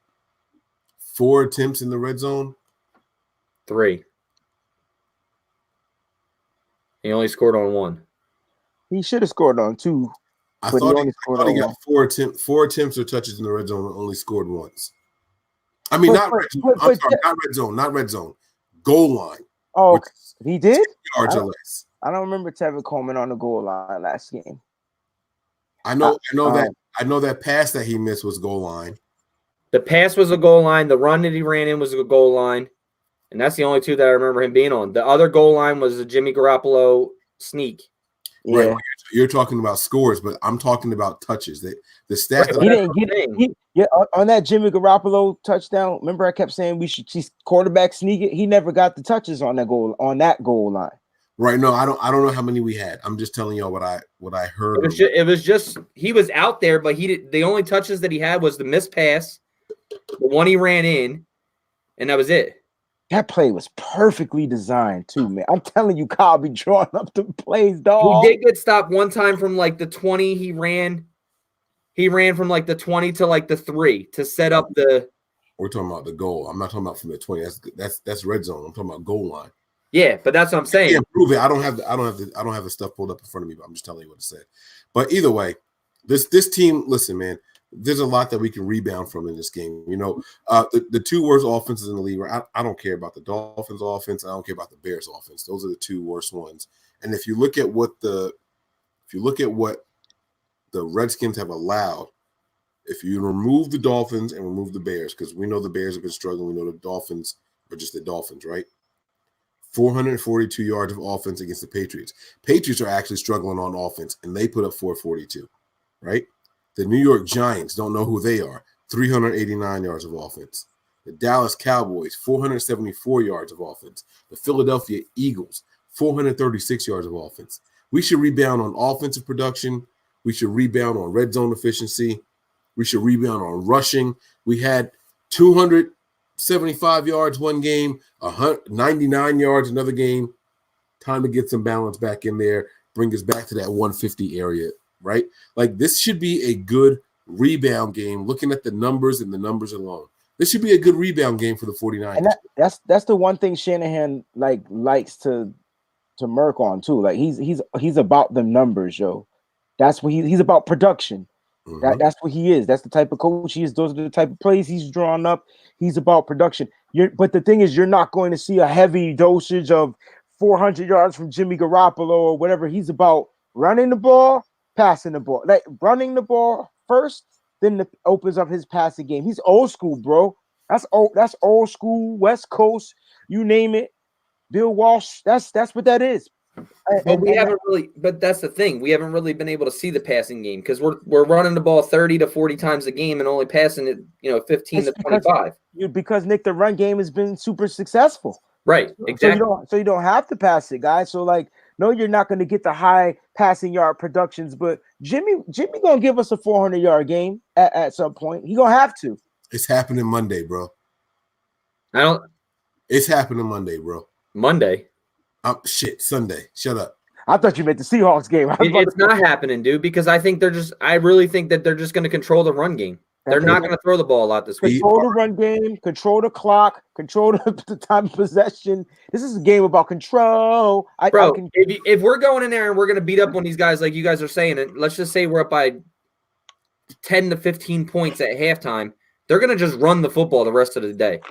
4 attempts in the red zone. 3. He only scored on 1. He should have scored on 2. I thought he got 4 attempts or touches in the red zone and only scored once. I mean, not red zone. I'm sorry, not red zone. Goal line. Oh, he did? Yards or less. I don't remember Tevin Coleman on the goal line last game. I know that pass that he missed was goal line. The pass was a goal line. The run that he ran in was a goal line. And that's the only 2 that I remember him being on. The other goal line was a Jimmy Garoppolo sneak. Yeah. Right. You're talking about scores, but I'm talking about touches. The stats he didn't get on that Jimmy Garoppolo touchdown. Remember, I kept saying we should see quarterback sneak it. He never got the touches on that goal line. Right. No, I don't know how many we had. I'm just telling y'all what I heard. It was just he was out there, but the only touches that he had was the missed pass, the one he ran in, and that was it. That play was perfectly designed too, man. I'm telling you, Kyle be drawing up the plays, dog. He did get stopped one time from like the 20. He ran from like the 20 to like the 3 to set up the. We're talking about the goal. I'm not talking about from the 20. That's red zone. I'm talking about goal line. Yeah, but that's what I'm saying. I can't prove it. I don't have the stuff pulled up in front of me, but I'm just telling you what it said. But either way, this team, listen, man, there's a lot that we can rebound from in this game. You know, the 2 worst offenses in the league. I don't care about the Dolphins offense. I don't care about the Bears offense. Those are the 2 worst ones. And if you look at what the Redskins have allowed, if you remove the Dolphins and remove the Bears, because we know the Bears have been struggling, we know the Dolphins are just the Dolphins, right? 442 yards of offense against the Patriots. Patriots are actually struggling on offense, and they put up 442, right? The New York Giants, don't know who they are, 389 yards of offense. The Dallas Cowboys, 474 yards of offense. The Philadelphia Eagles, 436 yards of offense. We should rebound on offensive production. We should rebound on red zone efficiency. We should rebound on rushing. We had 275 yards one game, 99 yards another game. Time to get some balance back in there, bring us back to that 150 area, right? Like, this should be a good rebound game, looking at the numbers and the numbers alone. This should be a good rebound game for the 49ers. And that's the one thing Shanahan likes to murk on too. Like, he's about the numbers, yo. That's what he's about, production. Mm-hmm. That's what he is. That's the type of coach he is. Those are the type of plays he's drawn up. He's about production. But the thing is, you're not going to see a heavy dosage of 400 yards from Jimmy Garoppolo or whatever. He's about running the ball, passing the ball, like running the ball first, then opens up his passing game. He's old school, bro. That's old school, West Coast, you name it. Bill Walsh. That's what that is. But that's the thing. We haven't really been able to see the passing game because we're running the ball 30 to 40 times a game and only passing it, 15 to 25. Because Nick, the run game has been super successful. Right. Exactly. So you don't have to pass it, guys. So, like, no, you're not going to get the high passing yard productions, but Jimmy gonna give us a 400-yard game at some point. He gonna have to. It's happening Monday, bro. It's happening Monday, bro. Monday. Sunday. Shut up. I thought you meant the Seahawks game. It's not happening, dude, because I really think that they're just going to control the run game. They're not going to throw the ball a lot this week. Control the run game, control the clock, control the time of possession. This is a game about control. If we're going in there and we're going to beat up on these guys like you guys are saying, and let's just say we're up by 10 to 15 points at halftime, they're going to just run the football the rest of the day.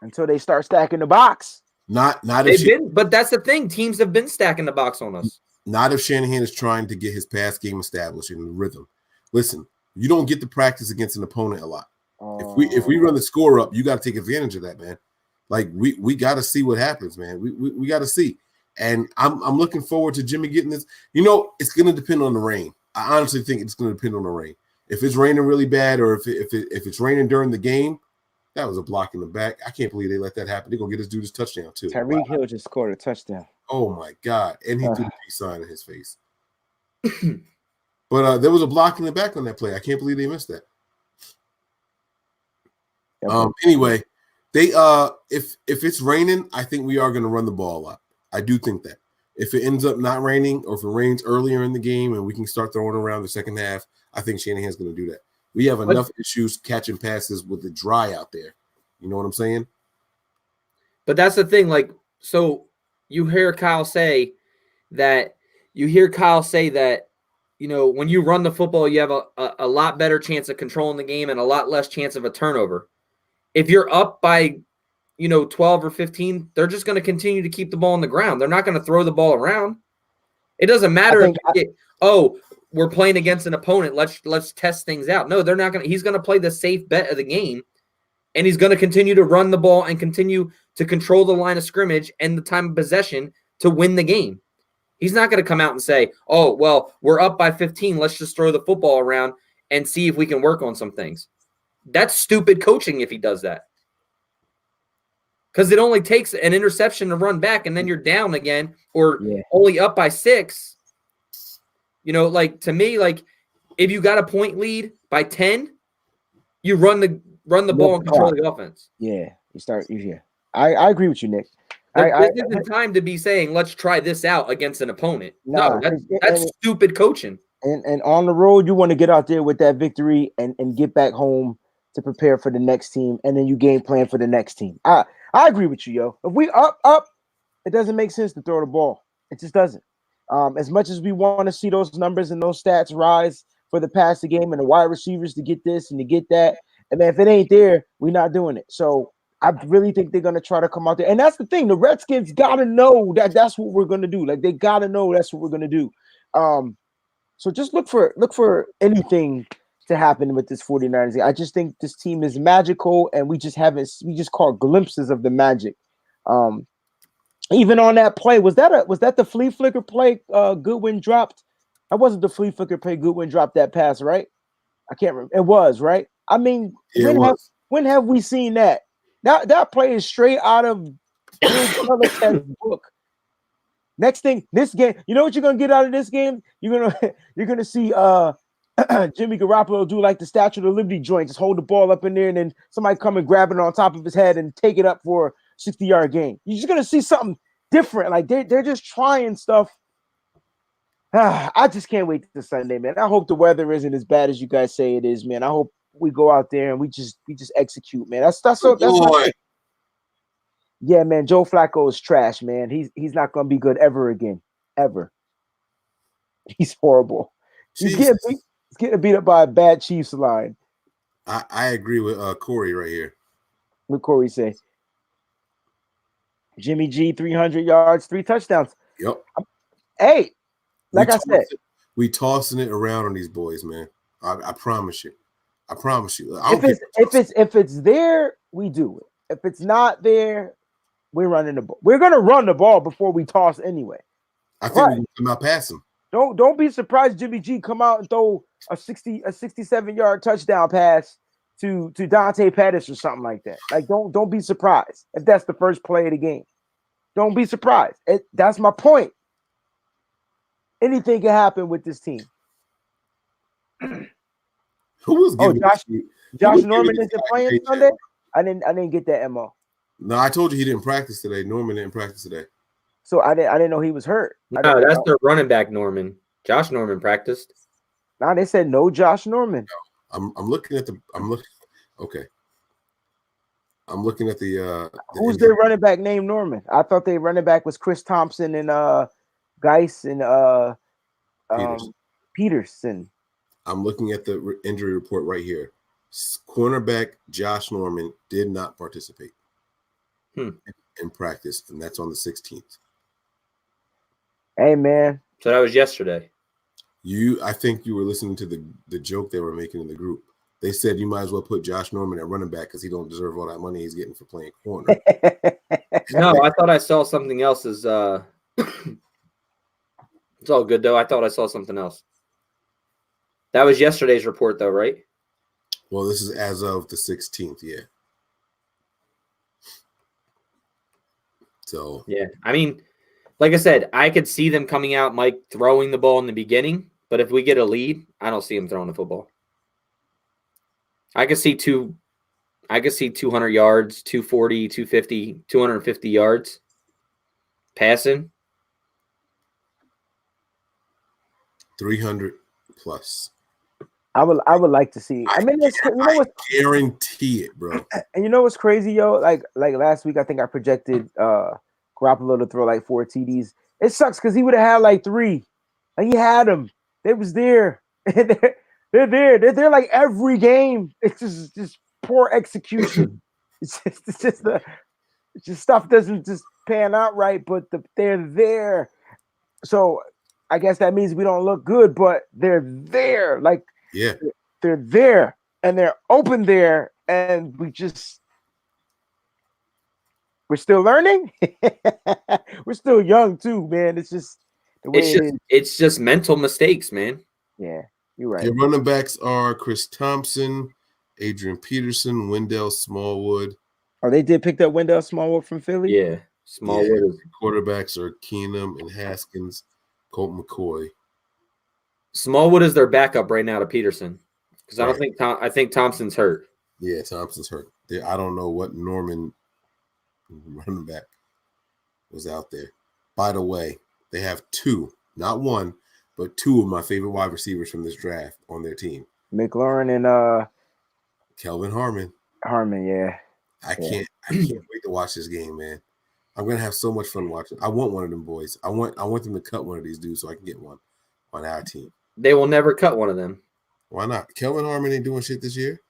Until they start stacking the box. But that's the thing. Teams have been stacking the box on us. Not if Shanahan is trying to get his pass game established in the rhythm. Listen, you don't get to practice against an opponent a lot. If we run the score up, you got to take advantage of that, man. Like, we got to see what happens, man. We got to see. And I'm looking forward to Jimmy getting this. It's going to depend on the rain. I honestly think it's going to depend on the rain. If it's raining really bad, or if it's raining during the game. That was a block in the back. I can't believe they let that happen. They're going to get this dude his touchdown, too. Tyreek Hill just scored a touchdown. Oh, my God. And he threw the peace sign in his face. But there was a block in the back on that play. I can't believe they missed that. Anyway, they if it's raining, I think we are going to run the ball a lot. I do think that. If it ends up not raining, or if it rains earlier in the game and we can start throwing around the second half, I think Shanahan's going to do that. We have enough issues catching passes with the dry out there. You know what I'm saying? But that's the thing. Like, so you hear Kyle say that, when you run the football, you have a lot better chance of controlling the game and a lot less chance of a turnover. If you're up by, 12 or 15, they're just going to continue to keep the ball on the ground. They're not going to throw the ball around. It doesn't matter we're playing against an opponent. Let's test things out. No, they're not going to. He's going to play the safe bet of the game, and he's going to continue to run the ball and continue to control the line of scrimmage and the time of possession to win the game. He's not going to come out and say, "Oh, well, we're up by 15. Let's just throw the football around and see if we can work on some things." That's stupid coaching if he does that, because it only takes an interception to run back, and then you're down again, or only up by 6. To me, if you got a point lead by 10, you run the ball and control the offense. Yeah, you start. I agree with you, Nick. This isn't time to be saying, let's try this out against an opponent. No, that's stupid coaching. And on the road, you want to get out there with that victory and get back home to prepare for the next team, and then you game plan for the next team. I agree with you, yo. If we up, it doesn't make sense to throw the ball. It just doesn't. As much as we want to see those numbers and those stats rise for the passing game and the wide receivers to get this and to get that, and then if it ain't there, we're not doing it. So I really think they're going to try to come out there. And that's the thing. The Redskins got to know that that's what we're going to do. Like, they got to know that's what we're going to do. So just look for anything to happen with this 49ers. I just think this team is magical, and we just caught glimpses of the magic. Even on that play, was that the flea flicker play Goodwin dropped? That wasn't the flea flicker play Goodwin dropped that pass, right? I can't remember. It was, right? I mean, when have we seen that? That play is straight out of Bill Belichick's book. Next thing, this game, you know what you're gonna get out of this game? You're gonna see Jimmy Garoppolo do like the Statue of Liberty joint, just hold the ball up in there, and then somebody come and grab it on top of his head and take it up for a 60-yard gain. You're just gonna see something different. Like they're just trying stuff. I just can't wait to Sunday, man. I hope the weather isn't as bad as you guys say it is, man. I hope we go out there and we just execute, man. That's yeah, man. Joe Flacco is trash, man. He's not gonna be good ever again, ever. He's horrible. He's getting beat up by a bad Chiefs line. I agree with Corey right here. What Corey say? Jimmy G, 300 yards, 3 touchdowns. Yep. Hey, like I said, we tossing it around on these boys, man. I promise you. I promise you. If it's there, we do it. If it's not there, we're running the ball. We're gonna run the ball before we toss anyway. I think we can come out passing. Don't be surprised Jimmy G come out and throw a 67-yard touchdown pass to Dante Pettis or something like that. Like don't be surprised if that's the first play of the game. Don't be surprised. That's my point. Anything can happen with this team. Who was giving Josh Norman isn't playing Sunday? I didn't get that MO. No, I told you he didn't practice today. Norman didn't practice today. So I didn't know he was hurt. No, that's their running back Norman. Josh Norman practiced. No, they said no Josh Norman. No, I'm looking at okay. I'm looking at the who's their running back named Norman? I thought their running back was Chris Thompson and Geis and Peterson. I'm looking at the injury report right here. Cornerback Josh Norman did not participate in practice, and that's on the 16th. Hey, man. So that was yesterday. I think you were listening to the joke they were making in the group. They said you might as well put Josh Norman at running back because he don't deserve all that money he's getting for playing corner. No, I thought I saw something else. It's all good, though. I thought I saw something else. That was yesterday's report, though, right? Well, this is as of the 16th, yeah. So yeah, I mean, like I said, I could see them coming out, Mike, throwing the ball in the beginning. But if we get a lead, I don't see him throwing the football. I could see 200 yards, 240, 250, 250 yards passing. 300 plus. I would like to see. I mean, I guarantee it, bro. And you know what's crazy, yo? Like last week, I think I projected Garoppolo to throw like 4 TDs. It sucks because he would have had like 3. Like he had them. They was there. They're there. They're there like every game. It's just poor execution. it's just stuff doesn't just pan out right, but they're there. So I guess that means we don't look good, but they're there. Like yeah, they're there and they're open there, and we're still learning. We're still young too, man. It's just the way it's just mental mistakes, man. Yeah, you're right. Your running backs are Chris Thompson, Adrian Peterson, Wendell Smallwood. Oh, they did pick up Wendell Smallwood from Philly? Yeah. Smallwood. Yeah. Quarterbacks are Keenum and Haskins, Colt McCoy. Smallwood is their backup right now to Peterson. Because I think Thompson's hurt. Yeah, Thompson's hurt. I don't know what Norman running back was out there. By the way, they have 2, not 1, but 2 of my favorite wide receivers from this draft on their team. McLaurin and Kelvin Harmon. Harmon, yeah. I can't wait to watch this game, man. I'm gonna have so much fun watching. I want one of them boys. I want them to cut one of these dudes so I can get one on our team. They will never cut one of them. Why not? Kelvin Harmon ain't doing shit this year.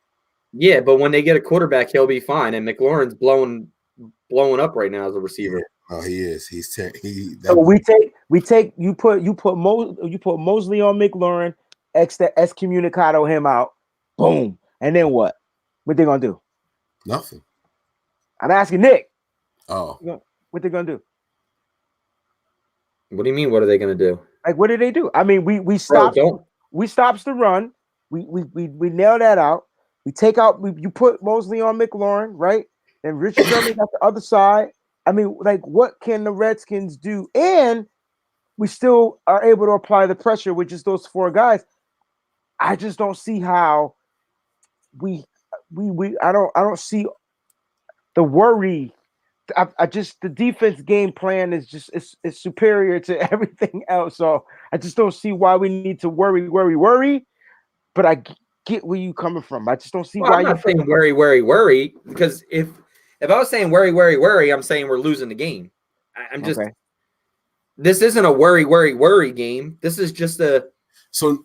Yeah, but when they get a quarterback, he'll be fine. And McLaurin's blowing up right now as a receiver. Oh, he is. you put Mosley on McLaurin, excommunicado him out, boom, and then what? What they gonna do? Nothing. I'm asking Nick. Oh, What they gonna do? What do you mean? What are they going to do? Like, what did they do? I mean, we Bro, stopped. don't. We stops the run. We nail that out. We take out. You put Mosley on McLaurin, right? And Richard Sherman got the other side. I mean, like, what can the Redskins do? And we still are able to apply the pressure with just those four guys. I just don't see how I don't see the worry. I just the defense game plan is just it's superior to everything else. So I just don't see why we need to worry. But I get where you coming from. I just don't see Well, why I'm you not saying worry, because if I was saying worry, I'm saying we're losing the game. I'm just okay. This isn't a worry game. This is just a. So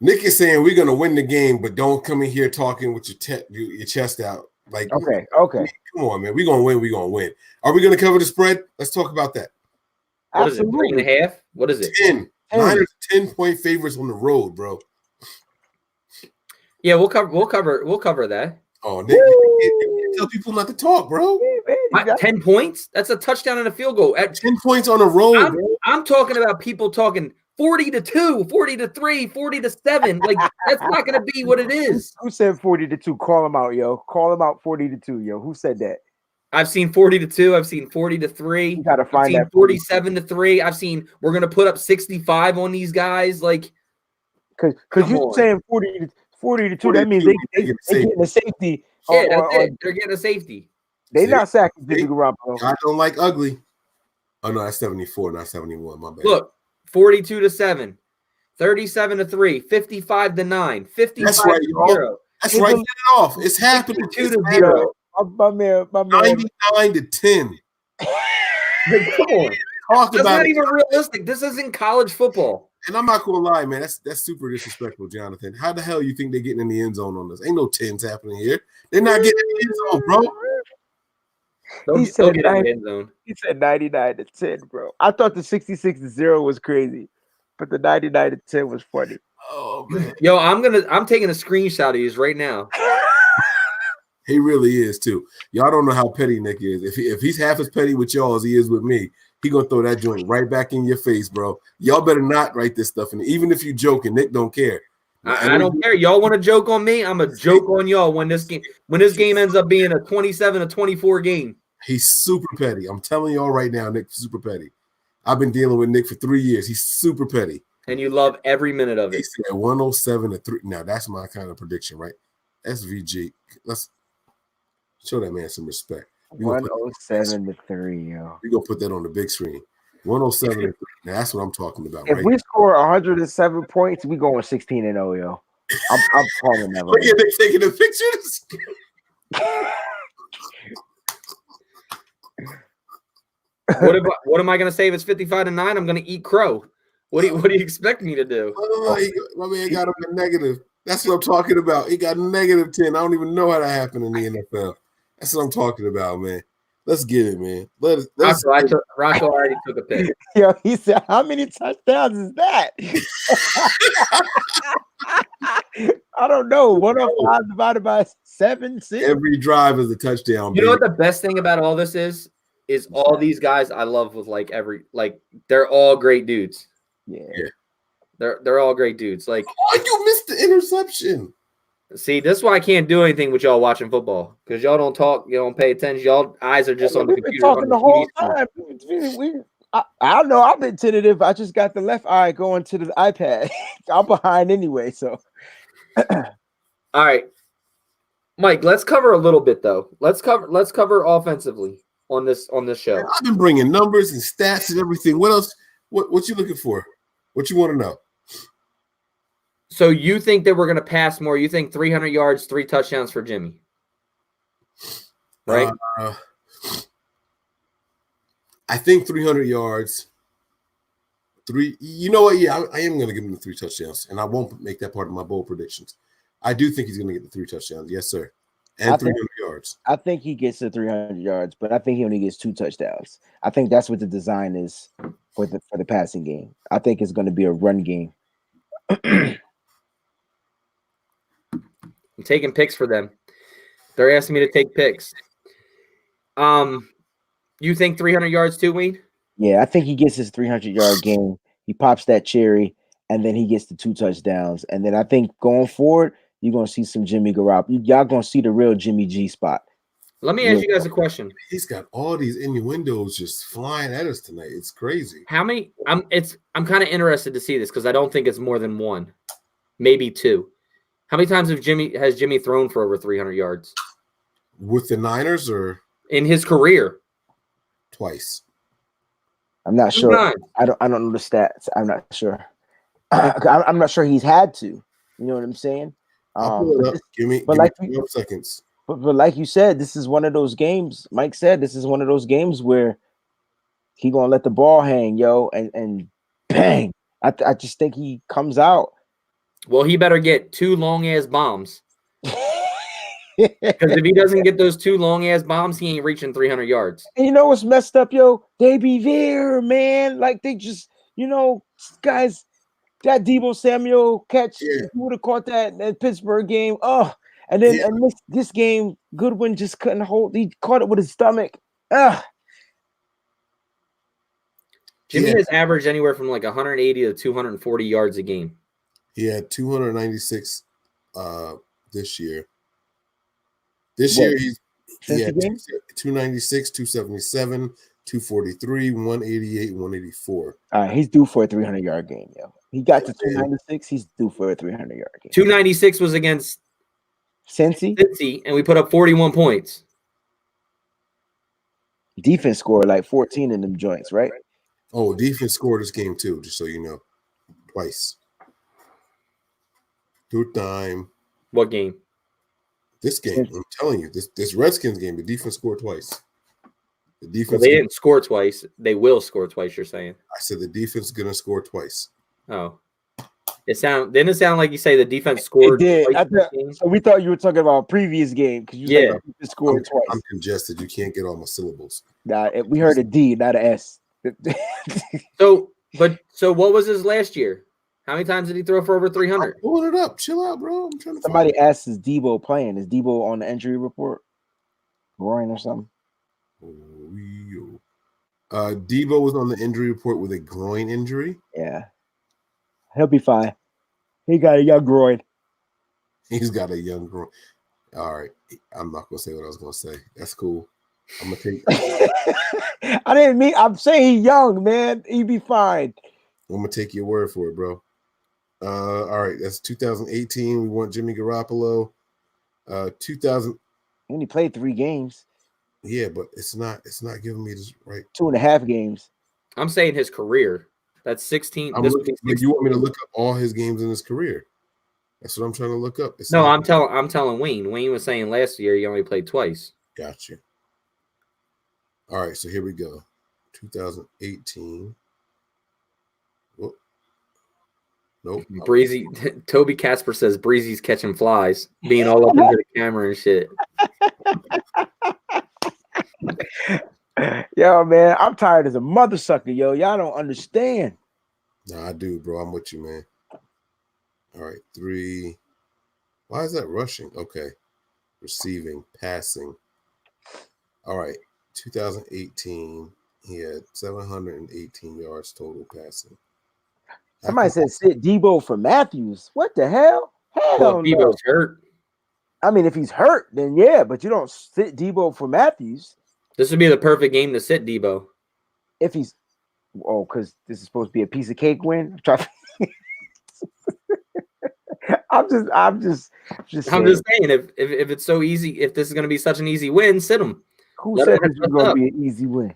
Nick is saying we're gonna win the game, but don't come in here talking with your chest out. Like, Okay. Come on, man. We're gonna win. Are we gonna cover the spread? Let's talk about that. What is it? 3.5? What is it? 10. Niners 10-point favorites on the road, bro. Yeah, we'll cover that. Oh, Nick, you tell people not to talk, bro. 10 points? That's a touchdown and a field goal. At 10 points on the road, bro. I'm talking about people talking 40-2, 40-3, 40-7. Like, that's not going to be what it is. Who said 40-2? Call him out, yo. Call him out 40-2, yo. Who said that? I've seen 40-2. I've seen 40-3. You gotta find that 47-3. I've seen we're going to put up 65 on these guys. Like, because you're saying 40-2, that means they getting a safety. Yeah, that's it. They're getting a safety. They're not sacking Jimmy Garoppolo. I don't like ugly. Oh no, that's 74, not 71. My bad. Look, 42-7, 37-3, 55-9, 55-0. That's right. Get it off. It's happening. 2-0. My man. 99-10. Come on. That's not even realistic. This isn't college football. And I'm not gonna lie, man. That's super disrespectful, Jonathan. How the hell you think they're getting in the end zone on this? Ain't no 10s happening here. They're not getting in the end zone, bro. He said 99-10, bro. I thought the 66-0 was crazy, but the 99-10 was funny. Oh man. Yo, I'm taking a screenshot of these right now. He really is too. Y'all don't know how petty Nick is. If he's half as petty with y'all as he is with me, he gonna throw that joint right back in your face, bro. Y'all better not write this stuff in. Even if you joking, Nick don't care. I don't care. Y'all want to joke on me? I'm a joke on y'all when this game ends up being a 27-24 game. He's super petty. I'm telling y'all right now, Nick's super petty. I've been dealing with Nick for 3 years. He's super petty. And you love every minute of it. He said 107-3. Now that's my kind of prediction, right? SVG. Let's show that man some respect. 107-3, yo. We're gonna put that on the big screen. 107-3. Now that's what I'm talking about. If we score 107 points, we going 16-0, yo. I'm calling that. Look at Nick taking the pictures. What am I gonna say if it's 55-9? I'm gonna eat crow. What do you expect me to do? My man got him a negative. That's what I'm talking about. He got -10. I don't even know how that happened in the NFL. That's what I'm talking about, man. Let's get it, man. Rocco already took a pick. Yo, he said, how many touchdowns is that? I don't know. 105 divided by 7, 6. Every drive is a touchdown. You know what the best thing about all this is all these guys I love with they're all great dudes. Yeah. They're all great dudes. Like, oh, you missed the interception. See, this is why I can't do anything with y'all watching football, because y'all don't talk, you don't pay attention. Y'all eyes are just on the computer. We've been talking the whole time. I don't know. I've been tentative. I just got the left eye going to the iPad. I'm behind anyway, so. All right, Mike. Let's cover a little bit though. Let's cover offensively on this show. I've been bringing numbers and stats and everything. What else? What you looking for? What you want to know? So you think that we're going to pass more? You think 300 yards, 3 touchdowns for Jimmy, right? I think 300 yards. 3. You know what? Yeah, I am going to give him the 3 touchdowns, and I won't make that part of my bold predictions. I do think he's going to get the 3 touchdowns. Yes, sir. And 300 yards. I think he gets the 300 yards, but I think he only gets 2 touchdowns. I think that's what the design is. for the passing game. I think it's going to be a run game. I'm taking picks for them. They're asking me to take picks. You think 300 yards too, Wayne? Yeah, I think he gets his 300-yard game. He pops that cherry, and then he gets the 2 touchdowns. And then I think going forward, you're going to see some Jimmy Garoppolo. Y'all going to see the real Jimmy G spot. Let me ask you guys a question. He's got all these innuendos just flying at us tonight. It's crazy. How many? I'm kind of interested to see this because I don't think it's more than one, maybe 2. How many times has Jimmy thrown for over 300 yards With the Niners or in his career? Twice. I'm not sure. I don't know the stats. I'm not sure. I'm not sure he's had to. You know what I'm saying? I'll pull it up. Give me 12 seconds. But like you said, this is one of those games. Mike said this is one of those games where he gonna let the ball hang, yo, and bang. I just think he comes out. Well, he better get 2 long ass bombs. Because if he doesn't get those 2 long ass bombs, he ain't reaching 300 yards. And you know what's messed up, yo? They be there, man. Like they just, guys, that Deebo Samuel catch. Yeah. If you would have caught that Pittsburgh game, and then and this game, Goodwin just couldn't hold. He caught it with his stomach. Jimmy has averaged anywhere from like 180 to 240 yards a game. He had 296 this year. This year he had 296, 277, 243, 188, 184. All right, he's due for a 300-yard game, yo. He got to 296. He's due for a 300-yard game. 296 was against Cincy, and we put up 41 points. Defense scored like 14 in them joints, right? Oh, defense scored this game too, just so you know. Twice. 2 time. What game? This game. I'm telling you, this Redskins game, the defense scored twice. The defense. They didn't score twice. They will score twice, you're saying. I said the defense is gonna score twice. Oh. Didn't it sound like you say the defense scored? It did. So we thought you were talking about a previous game because you said the scored twice. I'm congested. You can't get all my syllables. Nah, we heard a D, not an S. So what was his last year? How many times did he throw for over 300? Pulling it up. Chill out, bro. I'm trying to. Somebody asked, is Deebo playing? Is Deebo on the injury report? Groin or something? Deebo was on the injury report with a groin injury. Yeah. He'll be fine. He got a young groin. He's got a young groin. All right. I'm not going to say what I was going to say. That's cool. I'm going to take. I'm saying he's young, man. He'd be fine. I'm going to take your word for it, bro. All right. That's 2018. We want Jimmy Garoppolo. 2000. He only played 3 games. Yeah, but it's not giving me this right. 2.5 games. I'm saying his career. That's 16. You want me to look up all his games in his career? That's what I'm trying to look up. I'm telling Wayne. Wayne was saying last year he only played twice. Got you. All right, so here we go. 2018. Whoop. Nope. Breezy. Toby Casper says Breezy's catching flies, being all up into the camera and shit. Yo, man, I'm tired as a mother sucker, yo. Y'all don't understand. Nah, I do, bro. I'm with you, man. All right, 3. Why is that rushing? Okay. Receiving, passing. All right, 2018, he had 718 yards total passing. Somebody said sit Deebo for Matthews. What the hell? Hell no. Deebo's hurt. I mean, if he's hurt, then yeah, but you don't sit Deebo for Matthews. This would be the perfect game to sit Deebo. If he's because this is supposed to be a piece of cake win. I'm just saying if it's so easy, if this is going to be such an easy win, sit him. Who said this was going to be an easy win?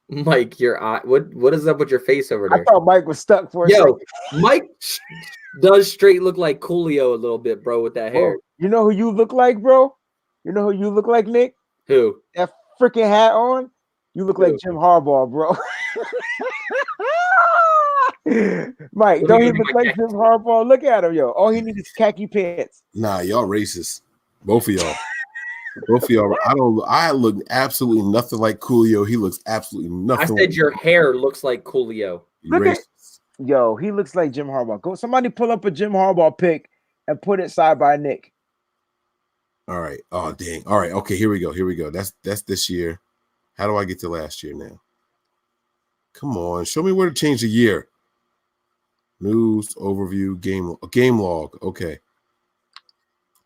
Mike, your eye. What is up with your face over there? I thought Mike was stuck for a second. Mike does straight look like Coolio a little bit, bro, with that hair. You know who you look like, bro? You know who you look like, Nick? Who? That freaking hat on? You look like Jim Harbaugh, bro. Mike, don't he look like Jim Harbaugh? Look at him, yo. All he needs is khaki pants. Nah, y'all racist. Both of y'all. Both of y'all. I look absolutely nothing like Coolio. He looks absolutely nothing. I said like your hair looks like Coolio. Look at yo, he looks like Jim Harbaugh. Go somebody pull up a Jim Harbaugh pic and put it side by Nick. All right. Oh dang. All right. Okay. Here we go. That's this year. How do I get to last year now? Come on. Show me where to change the year. News overview game log. Okay.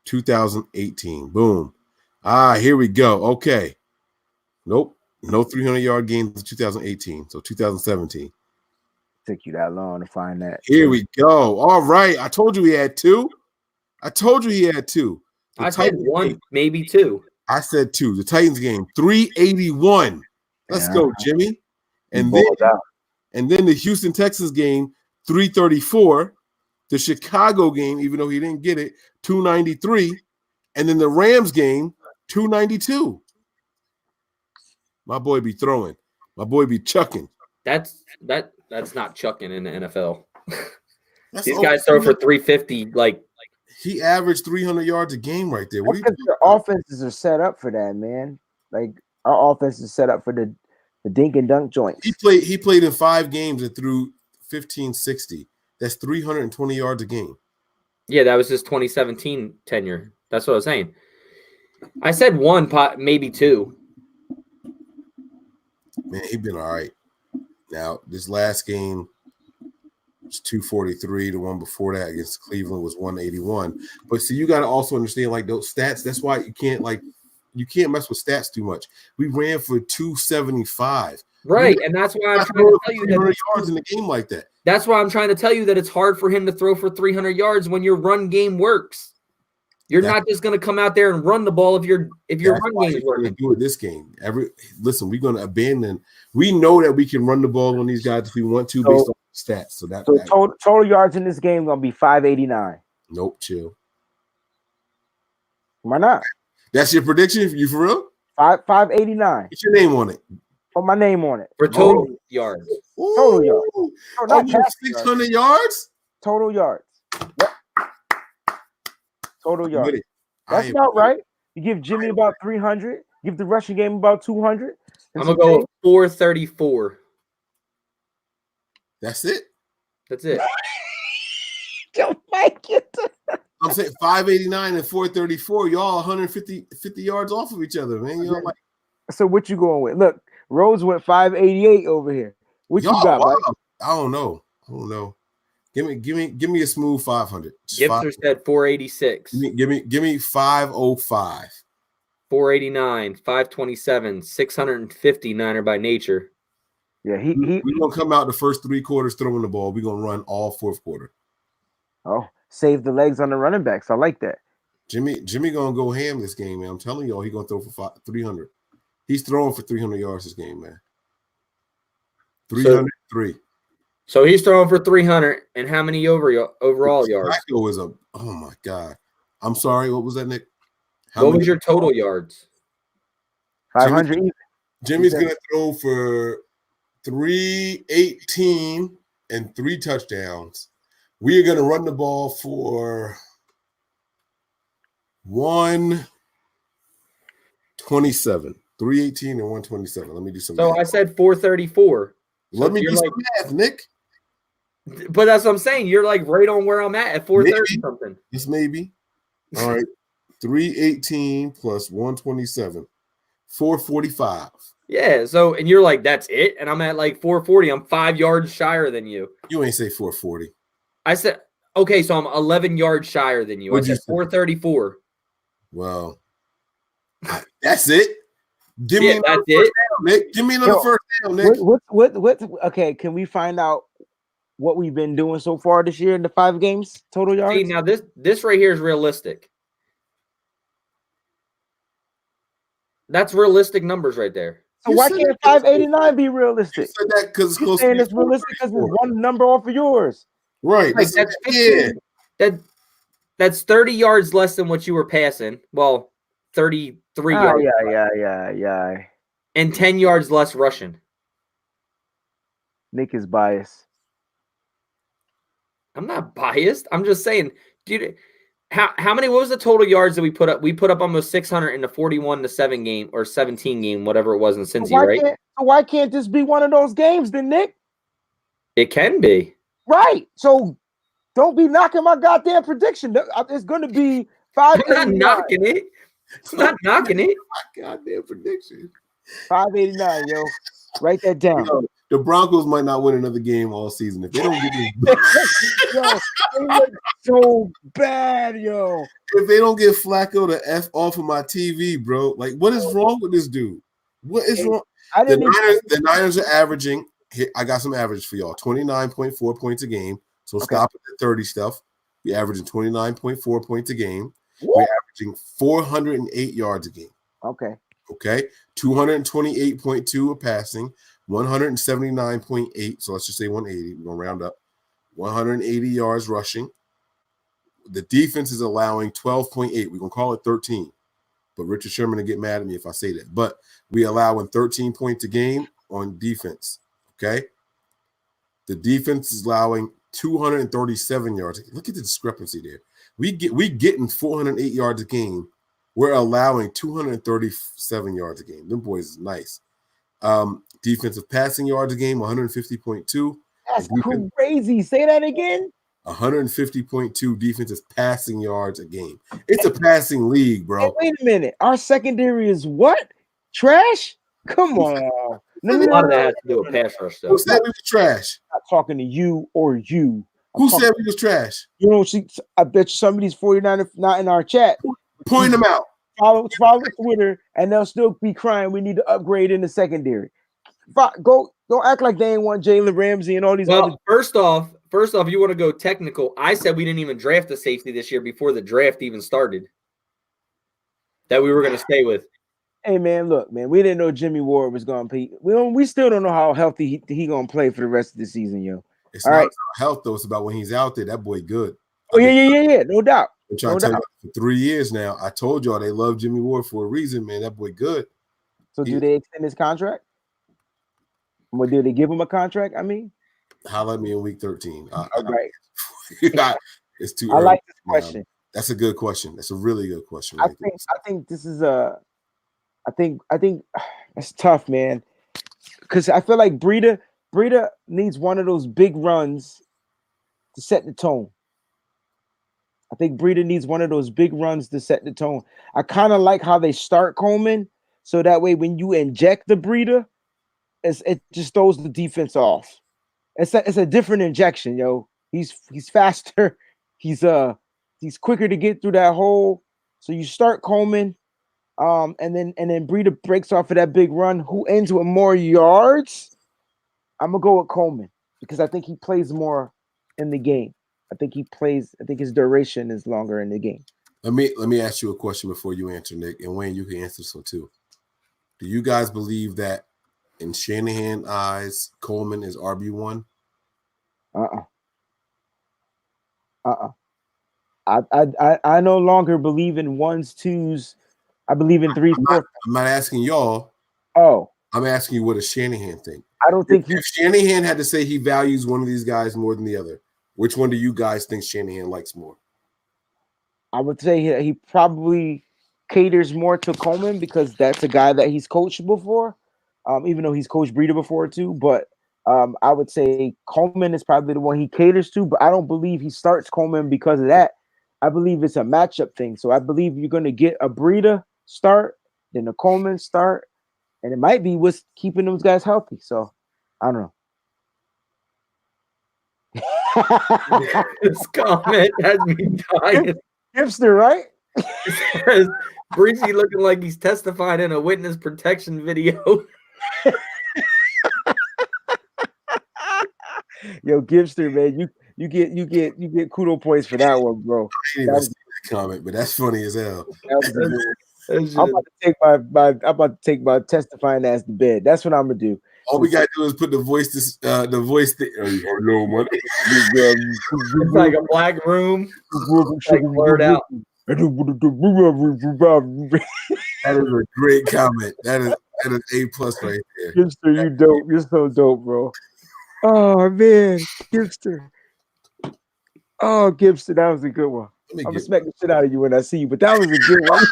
2018. Boom. Here we go. Okay. Nope. No 300-yard games in 2018. So 2017. Took you that long to find that. Here we go. All right. I told you he had two. I said one, maybe two. I said two. The Titans game, 381. Let's go, Jimmy. And then the Houston Texans game, 334. The Chicago game, even though he didn't get it, 293. And then the Rams game, 292. My boy be throwing. My boy be chucking. That's not chucking in the NFL. These guys throw for 350. Like he averaged 300 yards a game right there. What do you think? Their offenses are set up for that, man. Like our offense is set up for the dink and dunk joints. He played in 5 games and threw 1560. That's 320 yards a game. Yeah, that was his 2017 tenure. That's what I was saying. I said one, maybe two. Man, he's been all right. Now, this last game was 243. The one before that against Cleveland was 181. But see, you got to also understand, like, those stats. That's why you can't mess with stats too much. We ran for 275. Right, and that's why I'm trying to tell you that yards in a game like that. That's why I'm trying to tell you that it's hard for him to throw for 300 yards when your run game works. You're not just going to come out there and run the ball if your run game is working. Do it this game. Listen, we're going to abandon. We know that we can run the ball on these guys if we want to based on stats. So total yards in this game going to be 589. Nope, chill. Why not? That's your prediction? You for real? 589. Get your name on it. Put my name on it. For total yards. Ooh. Total yards. No, not 600 yards? Total yards. Yep. Total yards. That's about right. You give Jimmy about 300. Give the rushing game about 200. I'm going to go 434. That's it? That's it. Don't make it. I'm saying 589 and 434. Y'all 150 yards off of each other, man. So what you going with? Look, Rose went 588 over here. What you got, Mike? I don't know. Give me a smooth 500. Gibson said 486. Give me 505. 489, 527, 650 Niner by nature. Yeah, we're gonna come out the first 3 quarters throwing the ball. We're gonna run all fourth quarter. Oh, save the legs on the running backs. I like that. Jimmy gonna go ham this game, man. I'm telling y'all, he's gonna throw for 300. He's throwing for 300 yards this game, man. 303. So he's throwing for 300, and how many overall yards? Oh my God. I'm sorry. What was that, Nick? What was your total yards? 500. Jimmy's going to throw for 318 and 3 touchdowns. We are going to run the ball for 127. 318 and 127. Let me do some math. I said 434. Let me do some math, Nick. But that's what I'm saying. You're like right on where I'm at 430 something. This maybe. All right. 318 plus 127. 445. Yeah. So, and you're like, that's it? And I'm at like 440. I'm 5 yards shyer than you. You ain't say 440. I said, okay, so I'm 11 yards shyer than you. What'd I said 434. Well, that's it. Give me another first down, Nick. Give me another first down, Nick. What? Okay, can we find out what we've been doing so far this year in the 5 games total yards? See, now this right here is realistic. That's realistic numbers right there. So why can't 589 be realistic? You said that because you're saying it's realistic because it's one number off of yours. Right. Like that's 30 yards less than what you were passing. Well, 33 yards. Yeah. And 10 yards less rushing. Nick is biased. I'm not biased. I'm just saying, dude, How many? What was the total yards that we put up? We put up almost 600 in the 41-7 game or 17 game, whatever it was in Cincy, right? Why can't this be one of those games, then, Nick? It can be. Right. So don't be knocking my goddamn prediction. It's going to be 589. I'm not knocking it. It's not knocking it. My goddamn prediction. 589, yo. Write that down. Yo, the Broncos might not win another game all season if they don't get this. Yo, they look so bad, yo. If they don't get Flacco to F off of my TV, bro. Like, what is wrong with this dude? What is wrong? The Niners are averaging. I got some average for y'all. 29.4 points a game. So stop at the 30 stuff. We're averaging 29.4 points a game. We're averaging 408 yards a game. Okay. 228.2 of passing, 179.8. So let's just say 180. We're going to round up. 180 yards rushing. The defense is allowing 12.8. We're going to call it 13. But Richard Sherman will get mad at me if I say that. But we allowing 13 points a game on defense. Okay? The defense is allowing 237 yards. Look at the discrepancy there. We getting 408 yards a game. We're allowing 237 yards a game. Them boys is nice. Defensive passing yards a game, 150.2. That's crazy. Say that again. 150.2 defensive passing yards a game. It's a passing league, bro. Hey, wait a minute. Our secondary is what? Trash? Come on. A lot of that has to do with pass rush, though. Who said we was trash? I'm not talking to you or you. Who said we was trash? You know, I bet you some of these 49ers not in our chat. Point them out. Follow Twitter, and they'll still be crying. We need to upgrade in the secondary. Don't act like they ain't want Jalen Ramsey and all these. Well, first off, you want to go technical. I said we didn't even draft a safety this year before the draft even started. That we were going to stay with. Hey man, look, man, we didn't know Jimmy Ward was going to play. We still don't know how healthy he going to play for the rest of the season, yo. It's all not right. About health though. It's about when he's out there. That boy good. Oh yeah, no doubt. I'm trying to tell you for 3 years now. I told y'all they love Jimmy Ward for a reason, man. That boy good. So do they extend his contract? Or do they give him a contract? I mean, holla at me in week 13. Right. It's too early. I like this question. That's a good question. That's a really good question. I think this is I think that's tough, man. Because I feel like Breida needs one of those big runs to set the tone. I think Breida needs one of those big runs to set the tone. I kind of like how they start Coleman, so that way when you inject the Breida, it just throws the defense off. It's a different injection, yo. He's faster. He's quicker to get through that hole. So you start Coleman, and then Breida breaks off of that big run. Who ends with more yards? I'm gonna go with Coleman because I think he plays more in the game. I think his duration is longer in the game. Let me ask you a question before you answer, Nick. And Wayne, you can answer this one too. Do you guys believe that in Shanahan's eyes, Coleman is RB1? I no longer believe in ones, twos. I believe in threes. I'm not asking y'all. Oh. I'm asking you, what does Shanahan think? I don't think if Shanahan had to say he values one of these guys more than the other, which one do you guys think Shanahan likes more? I would say he probably caters more to Coleman because that's a guy that he's coached before, even though he's coached Breida before too. But I would say Coleman is probably the one he caters to, but I don't believe he starts Coleman because of that. I believe it's a matchup thing. So I believe you're going to get a Breida start, then a Coleman start, and it might be what's keeping those guys healthy. So I don't know. This comment has me dying. Hipster, right? Breezy looking like he's testifying in a witness protection video. Yo, Gibster, man, you get kudo points for that one, bro. I didn't even see that comment, but that's funny as hell. I'm about to take my testifying ass to bed. That's what I'm gonna do. All we gotta do is put the voice. Hello, man. It's like a black room. Like blurred out. That is a great comment. That is A+ right there. Gibster, you dope. You're so dope, bro. Oh man, Gibster. Oh, Gibster, that was a good one. I'm respecting the shit out of you when I see you, but that was a good one.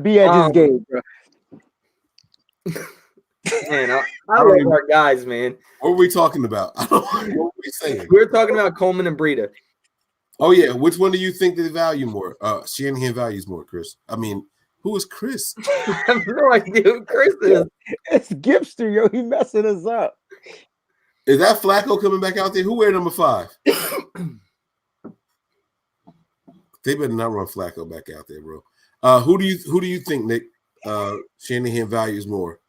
Be at this game, bro. Man, I love our guys, man. What were we talking about? What were we saying? We were talking about Coleman and Breida. Oh yeah, which one do you think they value more? Shanahan values more, Chris. I mean, who is Chris? I have no idea who Chris is. It's Gipster, yo. He messing us up. Is that Flacco coming back out there? Who wear number 5? They better not run Flacco back out there, bro. Who do you think, Nick? Shanahan values more.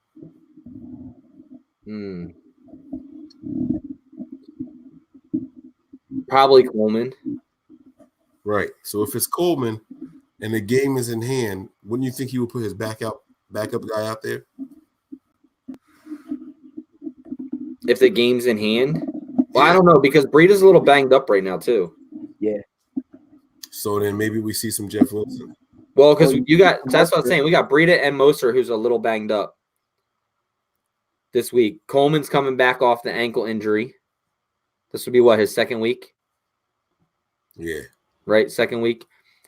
Probably Coleman. Right. So if it's Coleman and the game is in hand, wouldn't you think he would put his backup guy out there? If the game's in hand? Well, I don't know, because Breida's a little banged up right now, too. Yeah. So then maybe we see some Jeff Wilson. Well, because that's what I'm saying. We got Breida and Moser, who's a little banged up this week. Coleman's coming back off the ankle injury. This would be what, his second week? Yeah. Right, second week.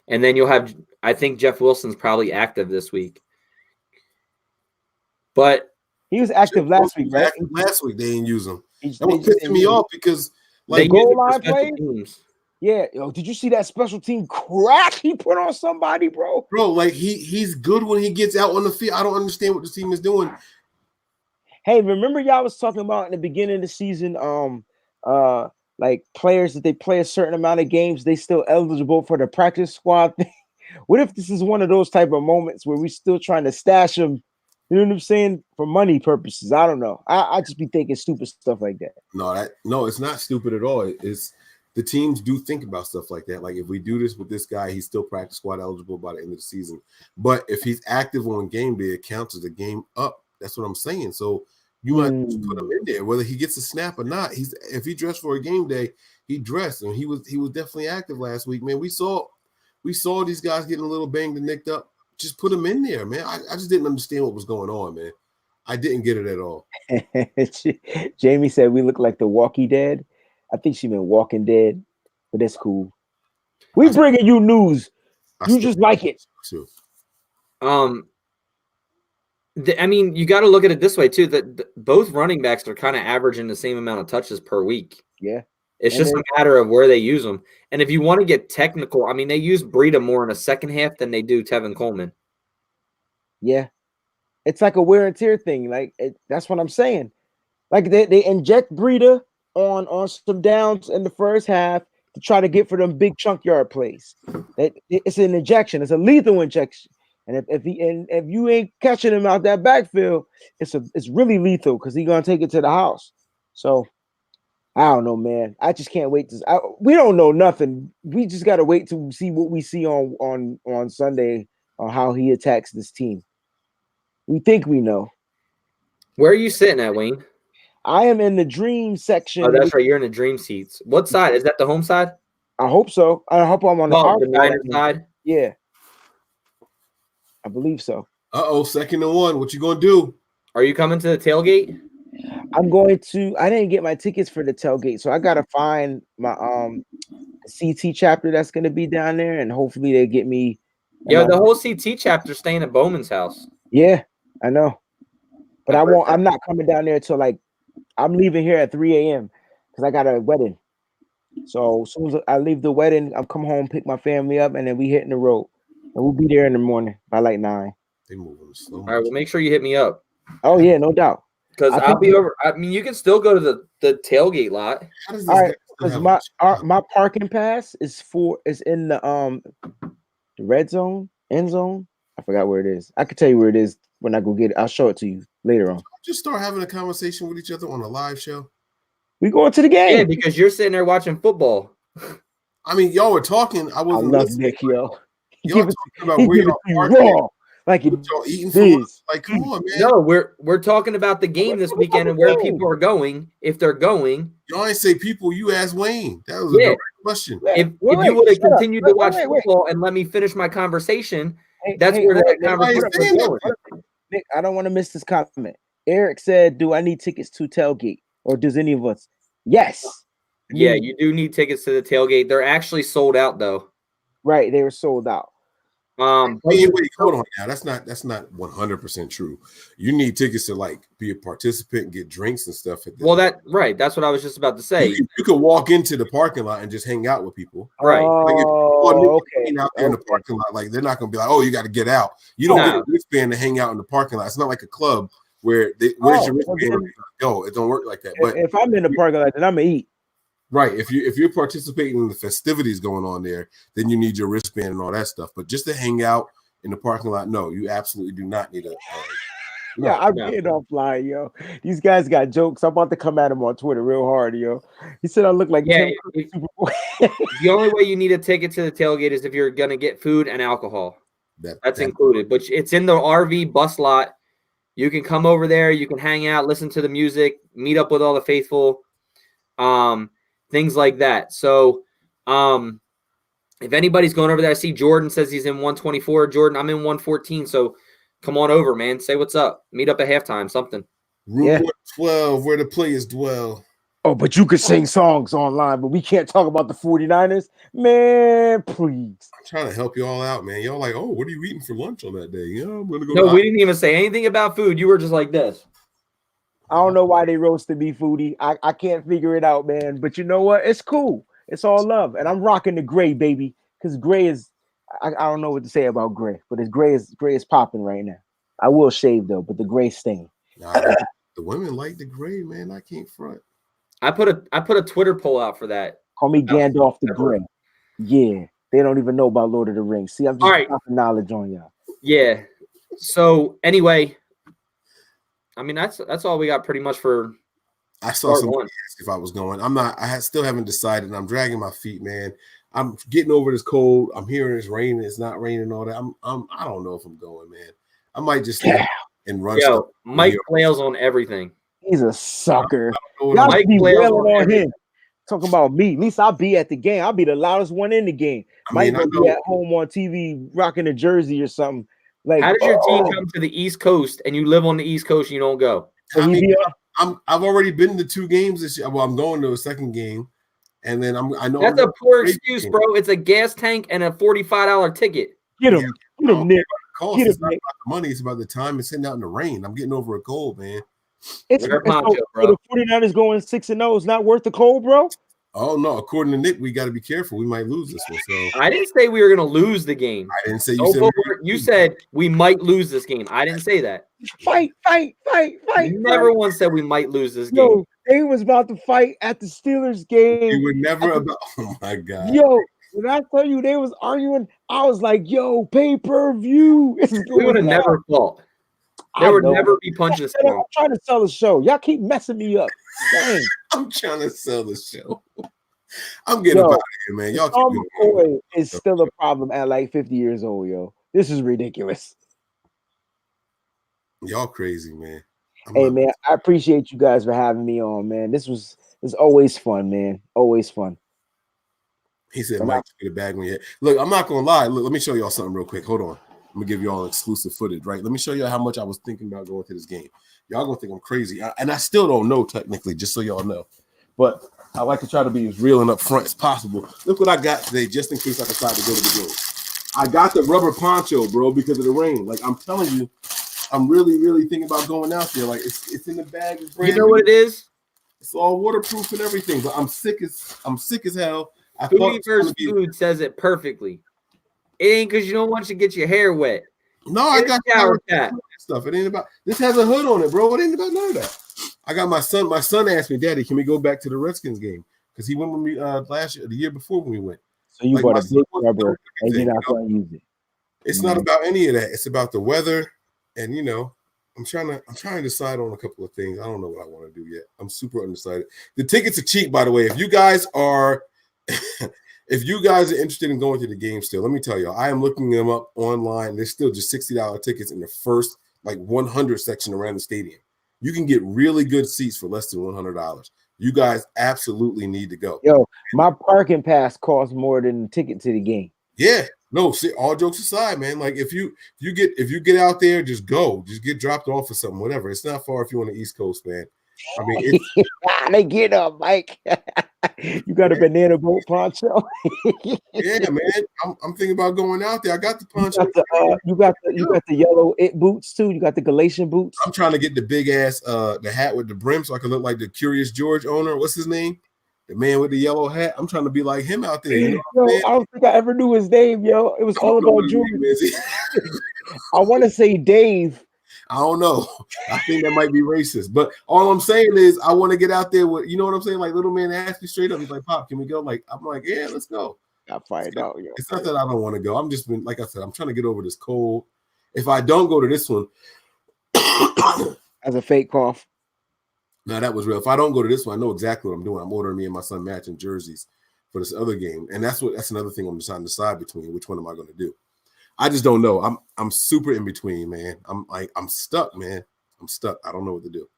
And then you'll have, I think Jeff Wilson's probably active this week. But he was active last week, right? Last week they didn't use him. That was pissing me off because like goal line plays. Yeah, yo, did you see that special team crack he put on somebody, bro? Bro, like he's good when he gets out on the field. I don't understand what the team is doing. Hey, remember y'all was talking about in the beginning of the season, like players that they play a certain amount of games, they still eligible for the practice squad thing. What if this is one of those type of moments where we still trying to stash them? You know what I'm saying? For money purposes. I don't know. I just be thinking stupid stuff like that. No, it's not stupid at all. It's the teams do think about stuff like that. Like if we do this with this guy, he's still practice squad eligible by the end of the season. But if he's active on game day, it counts as a game up. That's what I'm saying. So you might put him in there, whether he gets a snap or not. If he dressed for a game day, he dressed, and he was definitely active last week, man. We saw these guys getting a little banged and nicked up. Just put him in there, man. I just didn't understand what was going on, man. I didn't get it at all. Jamie said we look like the Walking Dead. I think she meant Walking Dead, but that's cool. We bringing you news. You just like it. Too. I mean, you got to look at it this way too. That both running backs are kind of averaging the same amount of touches per week. Yeah, it's just a matter of where they use them. And if you want to get technical, I mean, they use Breida more in the second half than they do Tevin Coleman. Yeah, it's like a wear and tear thing. Like that's what I'm saying. Like they inject Breida on some downs in the first half to try to get for them big chunk yard plays. It's an injection. It's a lethal injection. And if you ain't catching him out that backfield, it's really lethal because he's gonna take it to the house. So I don't know, man. I just can't wait we don't know nothing. We just gotta wait to see what we see on Sunday on how he attacks this team. We think we know. Where are you sitting at, Wayne? I am in the dream section. Oh, that's right. You're in the dream seats. What side? Is that the home side? I hope so. I hope I'm on the Niners side. Yeah. I believe so. Second and 1. What you gonna do? Are you coming to the tailgate? I'm going to. I didn't get my tickets for the tailgate, so I gotta find my CT chapter that's gonna be down there, and hopefully they get me. Yeah, the whole CT chapter staying at Bowman's house. Yeah, I know, but I won't. I'm not coming down there till I'm leaving here at 3 a.m. because I got a wedding. So as soon as I leave the wedding, I'll come home, pick my family up, and then we hitting the road. And we'll be there in the morning by like 9. They moving slow. All right, well, make sure you hit me up. Oh yeah, no doubt. Because I'll be over. I mean, you can still go to the tailgate lot. All right, because my parking pass is in the red zone, end zone. I forgot where it is. I can tell you where it is when I go get it. I'll show it to you later on. Just start having a conversation with each other on a live show. We going to the game. Yeah, because you're sitting there watching football. I mean, y'all were talking. I wasn't listening. Nick, yo. Y'all talking about where y'all parking. Like y'all eating food. Like, come on, man. No, we're talking about the game this weekend and where people are going, if they're going. Y'all ain't say people, you asked Wayne. That was a direct question. If you would have continued to watch football and let me finish my conversation, that's where that conversation was going. Nick, I don't want to miss this compliment. Eric said, do I need tickets to tailgate? Or does any of us? Yes. Yeah, you do need tickets to the tailgate. They're actually sold out though. Right, they were sold out. Wait, hold on now. That's not 100% true. You need tickets to like be a participant and get drinks and stuff at this. Well, that's what I was just about to say. You can walk into the parking lot and just hang out with people. Right. Like Okay. Out there in the parking lot, like they're not gonna be like, oh, you got to get out. You don't get a wristband to hang out in the parking lot. It's not like a club where where's your wristband? Go. It don't work like that. But if I'm in the parking lot, then I'm gonna eat. Right. If you're participating in the festivities going on there, then you need your wristband and all that stuff. But just to hang out in the parking lot, no, you absolutely do not need a. I'm getting offline, yo. These guys got jokes. I'm about to come at him on Twitter real hard, yo. He said I look like the only way you need a ticket to the tailgate is if you're gonna get food and alcohol. That's included, but it's in the RV bus lot. You can come over there. You can hang out, listen to the music, meet up with all the faithful. Things like that. So, if anybody's going over there, I see Jordan says he's in 124. Jordan, I'm in 114. So, come on over, man. Say what's up. Meet up at halftime. Something. Room 112, where the players dwell. Oh, but you could sing songs online, but we can't talk about the 49ers, man. Please. I'm trying to help you all out, man. Y'all like, oh, what are you eating for lunch on that day? You know, I'm gonna go. No, we didn't even say anything about food. You were just like this. I don't know why they roasted me, Foodie. I can't figure it out, man. But you know what? It's cool. It's all love. And I'm rocking the gray, baby. Because gray is I don't know what to say about gray, but it's gray is popping right now. I will shave though, but the gray stain. Nah, the women like the gray, man. I can't front. I put a Twitter poll out for that. Call me Gandalf the Gray. Yeah. They don't even know about Lord of the Rings. See, I'm just dropping knowledge on y'all. Yeah. So anyway. I mean, that's all we got pretty much for. I saw somebody ask if I was going. I'm not. Still haven't decided. I'm dragging my feet, man. I'm getting over this cold. I'm hearing it's raining. It's not raining. All that. I don't know if I'm going, man. I might just stay and run. Yo, Mike flails on everything. He's a sucker. Y'all be wailing on him. Talking about me. At least I'll be at the game. I'll be the loudest one in the game. Mike will be at home on TV rocking a jersey or something. Like, how does your team come to the East Coast and you live on the East Coast and you don't go? I mean, I've already been to 2 games this year. Well, I'm going to a second game, and then I know that's a poor excuse, bro. It's a gas tank and a $45 ticket. Get him, Nick. It's not about the money; it's about the time and sitting out in the rain. I'm getting over a cold, man. It's bro. The 49ers going 6-0 is not worth the cold, bro. Oh no! According to Nick, we got to be careful. We might lose this one. So I didn't say we were going to lose the game. I didn't say you said we might lose this game. I didn't say that. Fight! You never once said we might lose this game. They was about to fight at the Steelers game. You were never about. Oh my god! Yo, when I tell you they was arguing, I was like, "Yo, pay-per-view." We would have never fought. There would never be punches. I'm trying to sell the show. Y'all keep messing me up. Dang. I'm trying to sell the show. I'm getting out of here, man. Y'all Tom McCoy is still a problem at like 50 years old, yo. This is ridiculous. Y'all crazy, man. Hey, man, I appreciate you guys for having me on, man. It's always fun, man. Always fun. He said, Mike, get a bag when you look. I'm not gonna lie. Look, let me show y'all something real quick. Hold on. I'm gonna give you all exclusive footage, right? Let me show you how much I was thinking about going to this game. Y'all gonna think I'm crazy, and I still don't know technically, just so y'all know. But I like to try to be as real and upfront as possible. Look what I got today, just in case I decide to go to the game. I got the rubber poncho, bro, because of the rain. Like I'm telling you, I'm really, really thinking about going out there. Like it's in the bag. You know what it is? It's all waterproof and everything. But I'm sick as hell. Foodie First Food says it perfectly. It ain't because you don't want you to get your hair wet. No, I got shower cap stuff. It ain't about this has a hood on it, bro. It ain't about none of that. I got my son. My son asked me, Daddy, can we go back to the Redskins game? Because he went with me last year, the year before when we went. So you bought a big rubber and you're not going to use it. It's not about any of that. It's about the weather, and I'm trying to decide on a couple of things. I don't know what I want to do yet. I'm super undecided. The tickets are cheap, by the way. If you guys are interested in going to the game still, let me tell you, I am looking them up online. There's still just $60 tickets in the first 100 section around the stadium. You can get really good seats for less than $100. You guys absolutely need to go. Yo, my parking pass costs more than the ticket to the game. Yeah. No, see, all jokes aside, man. Like if you get out there, just go. Just get dropped off or something, whatever. It's not far if you're on the East Coast, man. I mean, they get up, Mike. You got a banana boat poncho. Yeah, man. I'm thinking about going out there. I got the You poncho. got the you got the yellow it boots too. You got the Galatian boots. I'm trying to get the big ass the hat with the brim so I can look like the Curious George owner. What's his name? The man with the yellow hat. I'm trying to be like him out there. You know what I'm saying? I don't think I ever knew his name, yo. It was I all don't know what about his George. name is. I want to say Dave. I don't know. I think that might be racist. But all I'm saying is I want to get out there with, you know what I'm saying? Like little man asked me straight up. He's like, Pop, can we go? Like, I'm like, yeah, let's go. I find out, yo. It's not that I don't want to go. I'm just been, like I said, I'm trying to get over this cold. If I don't go to this one, As a fake cough. no, that was real. If I don't go to this one, I know exactly what I'm doing. I'm ordering me and my son matching jerseys for this other game. And that's another thing I'm trying to decide between. Which one am I going to do? I just don't know. I'm super in between, man. I'm stuck, man. I'm stuck. I don't know what to do.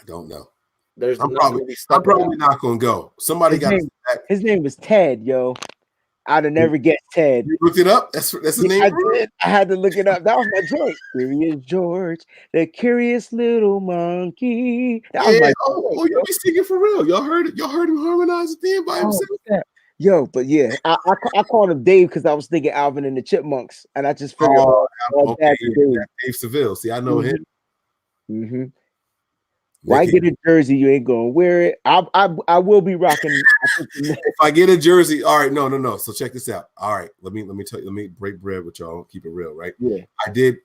I don't know. I'm probably not gonna go. Somebody got his name was Ted, yo. I'd have never guessed Ted. You looked it up? That's his name. I did. I had to look it up. That was my joint. Curious George, the curious little monkey. That was my joint, you be singing for real. Y'all heard it. Y'all heard him harmonize at the end by himself. Yo, but yeah, I called him Dave because I was thinking Alvin and the Chipmunks, and I just figured, Dave Seville. See, I know him. Mm-hmm. Why get a jersey? You ain't gonna wear it. I will be rocking. If I get a jersey, all right. No. So check this out. All right, let me break bread with y'all. Keep it real, right? Yeah.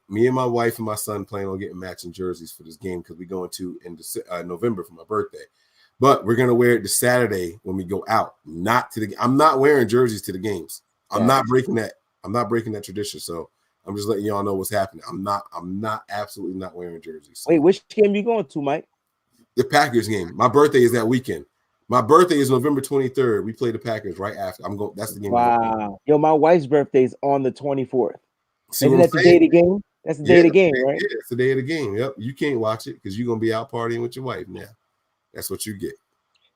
Me and my wife and my son plan on getting matching jerseys for this game because we're going to in November for my birthday. But we're gonna wear it this Saturday when we go out. Not to the. I'm not wearing jerseys to the games. I'm not breaking that. I'm not breaking that tradition. So I'm just letting y'all know what's happening. I'm not absolutely not wearing jerseys. So. Wait, which game you going to, Mike? The Packers game. My birthday is that weekend. My birthday is November 23rd. We play the Packers right after. That's the game. Wow. Yo, my wife's birthday is on the 24th. Isn't that the day of the game? That's the day of the game, right? Yeah, it's the day of the game. Yep. You can't watch it because you're gonna be out partying with your wife now. That's what you get.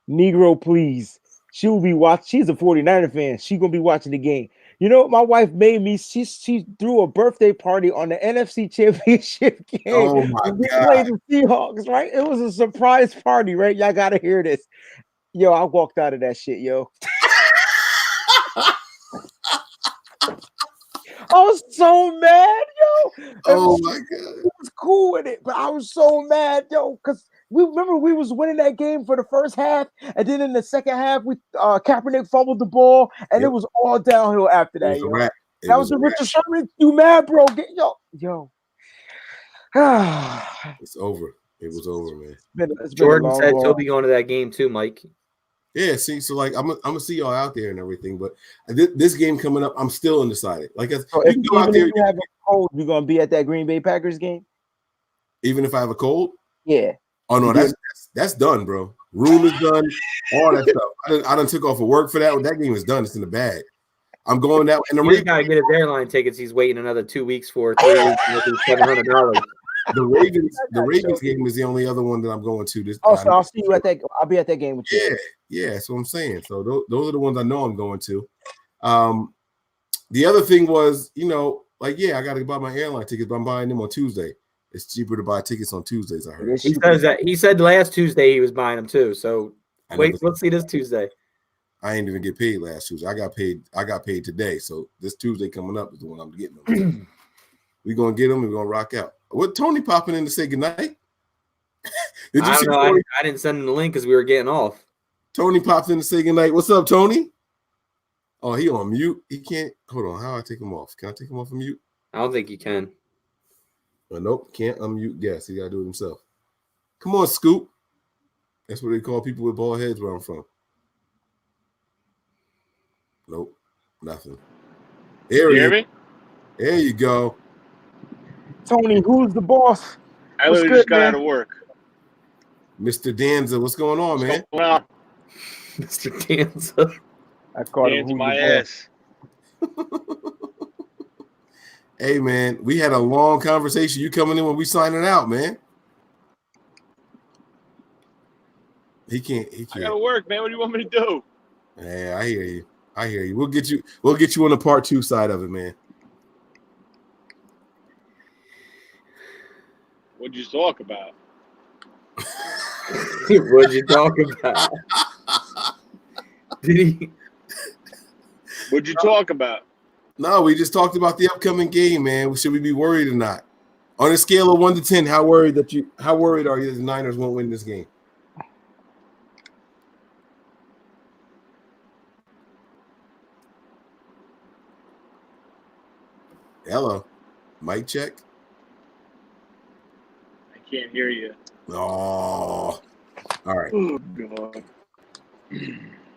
Negro, please. She will be watching. She's a 49er fan. She's gonna be watching the game. You know what my wife made me? She threw a birthday party on the NFC Championship game. Oh my God. We played the Seahawks, right? It was a surprise party, right? Y'all gotta hear this. Yo, I walked out of that shit, yo. I was so mad, yo. Oh my God. It was cool with it, but I was so mad, yo, because we was winning that game for the first half, and then in the second half, Kaepernick fumbled the ball, and it was all downhill after that, yo. That was the Richard Sherman. You mad, bro? Yo. It's over. It was over, man. Jordan said he'll be going to that game too, Mike. Yeah, see, so like I'm gonna see y'all out there and everything, but this game coming up, I'm still undecided. Like, so if you have a cold, you're gonna be at that Green Bay Packers game, even if I have a cold. Yeah. Oh no, that's done, bro. Room is done. All that stuff. I done took off of work for that. That game is done. It's in the bag. I'm going that way. And He's got to get his airline tickets. He's waiting another 2 weeks for 3 weeks and $700. The Ravens game is the only other one that I'm going to. So I'll see you at that. I'll be at that game with you. Yeah, that's what I'm saying. So those are the ones I know I'm going to. The other thing was, I got to buy my airline tickets, but I'm buying them on Tuesday. It's cheaper to buy tickets on Tuesdays, I heard. He says that. He said last Tuesday he was buying them too. So wait, let's see this Tuesday. I ain't even get paid last Tuesday. I got paid today. So this Tuesday coming up is the one I'm getting them. We're gonna get them. We're gonna rock out. What Tony popping in to say goodnight? Did you see Tony? I didn't send him the link because we were getting off. Tony pops in to say goodnight. What's up, Tony? Oh, he on mute. He can't. Hold on. How do I take him off? Can I take him off of mute? I don't think you can. Nope, can't unmute guests. He got to do it himself. Come on, Scoop. That's what they call people with bald heads where I'm from. Nope, nothing. There you go. Tony, who's the boss? I literally just got out of work. Mr. Danza, what's going on, man? Well, Mr. Danza. I called him my ass. Hey, man, we had a long conversation. You coming in when we signing out, man? He can't. I gotta work, man. What do you want me to do? Yeah, I hear you. We'll get you on the part 2 side of it, man. What'd you talk about? What'd you talk about? Did he? What'd you talk about? No, we just talked about the upcoming game, man. Should we be worried or not? On a scale of 1 to 10, how worried are you that the Niners won't win this game? Hello. Mic check. I can't hear you. Oh. All right. Oh, God.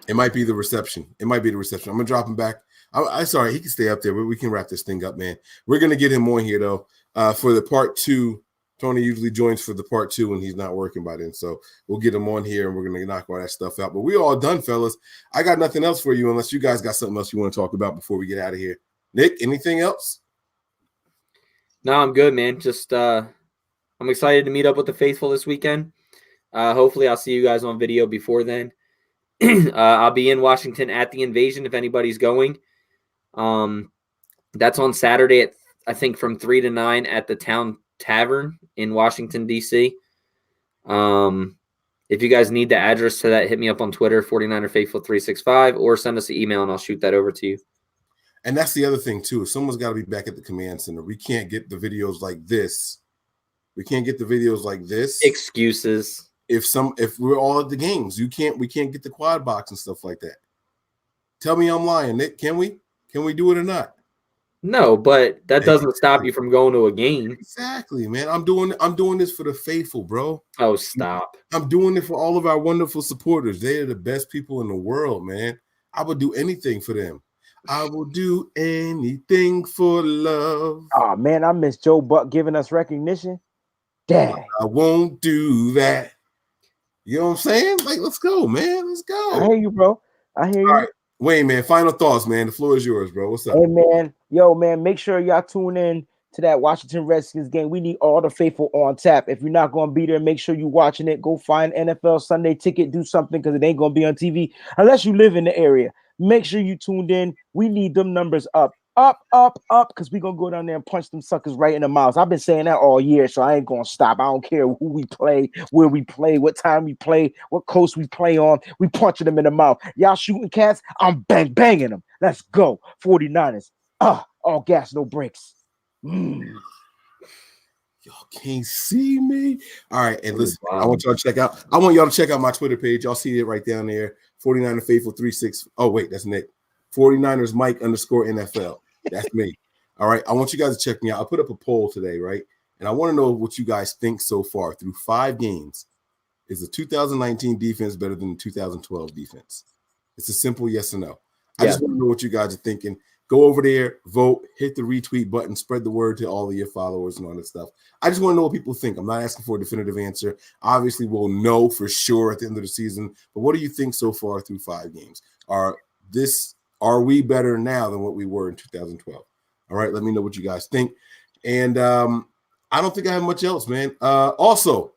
It might be the reception. I'm gonna drop him back. I'm sorry, he can stay up there, but we can wrap this thing up, man. We're gonna get him on here though for the part 2. Tony usually joins for the part 2 when he's not working by then, so we'll get him on here and we're gonna knock all that stuff out. But we all done, fellas. I got nothing else for you unless you guys got something else you want to talk about before we get out of here. Nick, anything else? No, I'm good, man. Just I'm excited to meet up with the faithful this weekend. Hopefully, I'll see you guys on video before then. I'll be in Washington at the Invasion if anybody's going. That's on Saturday at, I think, from 3 to 9 at the Town Tavern in Washington, D.C. If you guys need the address to that, hit me up on Twitter, 49erfaithful365, or send us an email and I'll shoot that over to you. And that's the other thing, too. Someone's got to be back at the command center. We can't get the videos like this. Excuses. If we're all at the games, we can't get the quad box and stuff like that. Tell me I'm lying, Nick. Can we do it or not? No, but that doesn't stop you from going to a game. Exactly, man. I'm doing this for the faithful, bro. Oh, stop. I'm doing it for all of our wonderful supporters. They are the best people in the world, man. I would do anything for them. I will do anything for love. Oh man, I miss Joe Buck giving us recognition. Dang. I won't do that. You know what I'm saying? Like, let's go, man. Let's go. I hear you, bro. I hear you. All right. Wayne, man, final thoughts, man. The floor is yours, bro. What's up? Hey, man. Yo, man, make sure y'all tune in to that Washington Redskins game. We need all the faithful on tap. If you're not going to be there, make sure you're watching it. Go find NFL Sunday ticket. Do something because it ain't going to be on TV unless you live in the area. Make sure you tuned in. We need them numbers up, because we're going to go down there and punch them suckers right in the mouth. I've been saying that all year, so I ain't going to stop. I don't care who we play, where we play, what time we play, what coast we play on. We punching them in the mouth. Y'all shooting cats, I'm banging them. Let's go. 49ers. All gas, no brakes. Y'all can't see me. All right, and listen, wow. I want y'all to check out my Twitter page. Y'all see it right down there. 49er Faithful 36. Oh, wait, that's Nick. 49ers Mike _NFL. That's me. All right. I want you guys to check me out. I put up a poll today, right? And I want to know what you guys think so far through 5 games. Is the 2019 defense better than the 2012 defense? It's a simple yes or no. I just want to know what you guys are thinking. Go over there, vote, hit the retweet button, spread the word to all of your followers and all that stuff. I just want to know what people think. I'm not asking for a definitive answer. Obviously, we'll know for sure at the end of the season. But what do you think so far through 5 games? Are we better now than what we were in 2012? All right, let me know what you guys think. And I don't think I have much else, man. Also,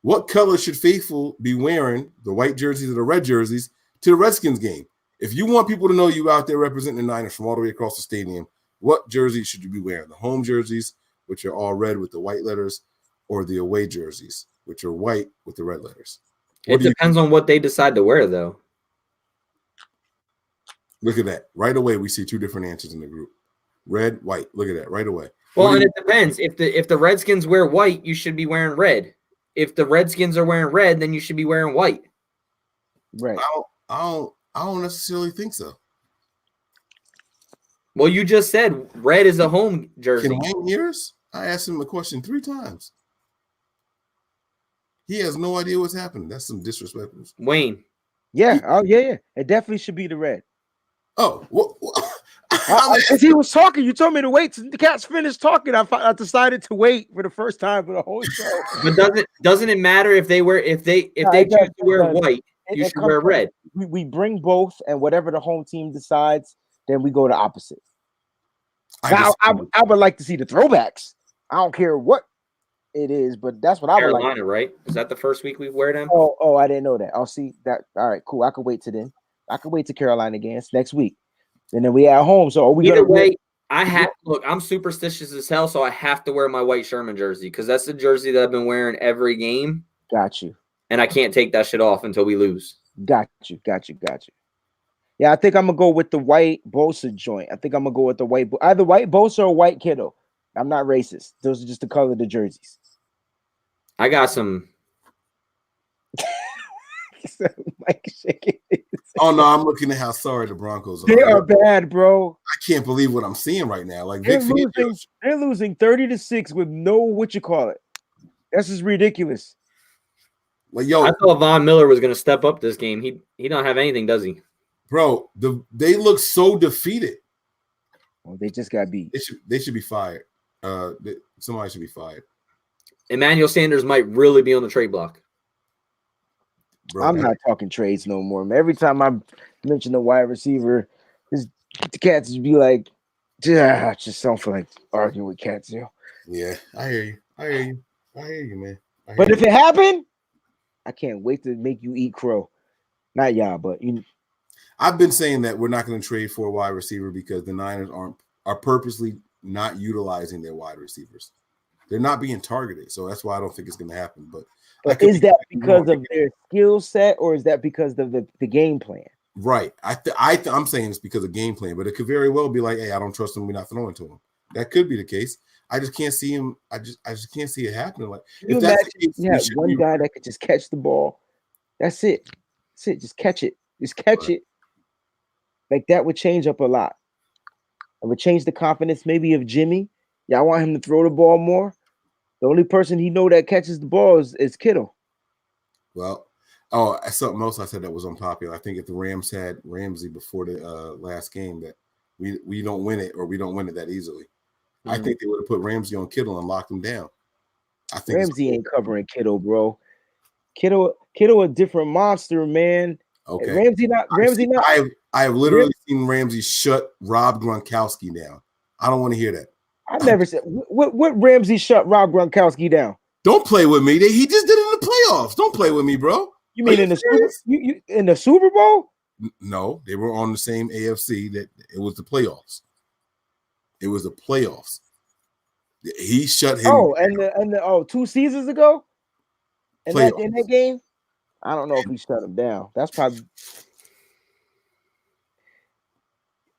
what color should faithful be wearing, the white jerseys or the red jerseys, to the Redskins game? If you want people to know you out there representing the Niners from all the way across the stadium, what jersey should you be wearing? The home jerseys, which are all red with the white letters, or the away jerseys, which are white with the red letters? It depends on what they decide to wear, though. Look at that. Right away, we see 2 different answers in the group. Red, white. Look at that right away. Well, and it depends. If the Redskins wear white, you should be wearing red. If the Redskins are wearing red, then you should be wearing white. Right. I don't necessarily think so. Well, you just said red is a home jersey. Can Wayne hear us? I asked him a question 3 times. He has no idea what's happening. That's some disrespect. Wayne. Yeah. Yeah. It definitely should be the red. Oh, well, as he was talking, you told me to wait till the cats finished talking. I decided to wait for the first time for the whole show. But doesn't it matter if they choose to wear white? You should wear red. We bring both, and whatever the home team decides, then we go to opposite. I would like to see the throwbacks. I don't care what it is, but that's what Carolina, I would like. Carolina, right? Is that the first week we wear them? Oh, I didn't know that. I'll see that. All right, cool. I could wait to then. I could wait to Carolina against next week, and then we at home. So are we either way? I'm superstitious as hell, so I have to wear my white Sherman jersey because that's the jersey that I've been wearing every game. Got you. and I can't take that shit off until we lose. Got you. Yeah, I think I'm gonna go with the white Bosa joint. I think I'm gonna go with the either white Bosa or white Kittle. I'm not racist. Those are just the color of the jerseys. I got some. Mike shaking his Oh no, I'm looking at how sorry the Broncos are. They are bad, bro. I can't believe what I'm seeing right now. Like They're Vic losing, Fangio, they're losing 30-6 with no what you call it. That's just ridiculous. like yo, I thought Von Miller was going to step up this game. He don't have anything, does he? bro, they look so defeated. Well, they just got beat. They should be fired. Somebody should be fired. Emmanuel Sanders might really be on the trade block. Bro, I'm not talking trades no more, man. Every time I mention a wide receiver, the cats just be like, just don't feel like arguing with cats, you know. Yeah, I hear you, man. But if it happened, I can't wait to make you eat crow. Not y'all, but you. I've been saying that we're not going to trade for a wide receiver because the Niners are purposely not utilizing their wide receivers. They're not being targeted, so that's why I don't think it's going to happen. But is that because of their skill set, or is that because of the game plan? Right. I'm saying it's because of game plan, but it could very well be like, hey, I don't trust him. We're not throwing to him. That could be the case. I just can't see him. I just can't see it happening. Like if that's the case, yeah, one guy that could just catch the ball. That's it. Just catch it. Just catch it. Like that would change up a lot. It would change the confidence maybe of Jimmy. Yeah, I want him to throw the ball more. The only person he know that catches the ball is Kittle. Well, something else I said that was unpopular. I think if the Rams had Ramsey before the last game, that we don't win it, or we don't win it that easily. Mm-hmm. I think they would have put Ramsey on Kittle and locked him down. I think Ramsey ain't covering Kittle, bro. Kittle a different monster, man. Okay. Ramsey not. I have literally seen Ramsey shut Rob Gronkowski down. I don't want to hear that. I never said what Ramsey shut Rob Gronkowski down. Don't play with me. He just did it in the playoffs. Don't play with me, bro. You mean in the Super Bowl? No, they were on the same AFC. That it was the playoffs. It was the playoffs. He shut him. Oh, and 2 seasons ago, in that game, I don't know if he shut him down. That's probably.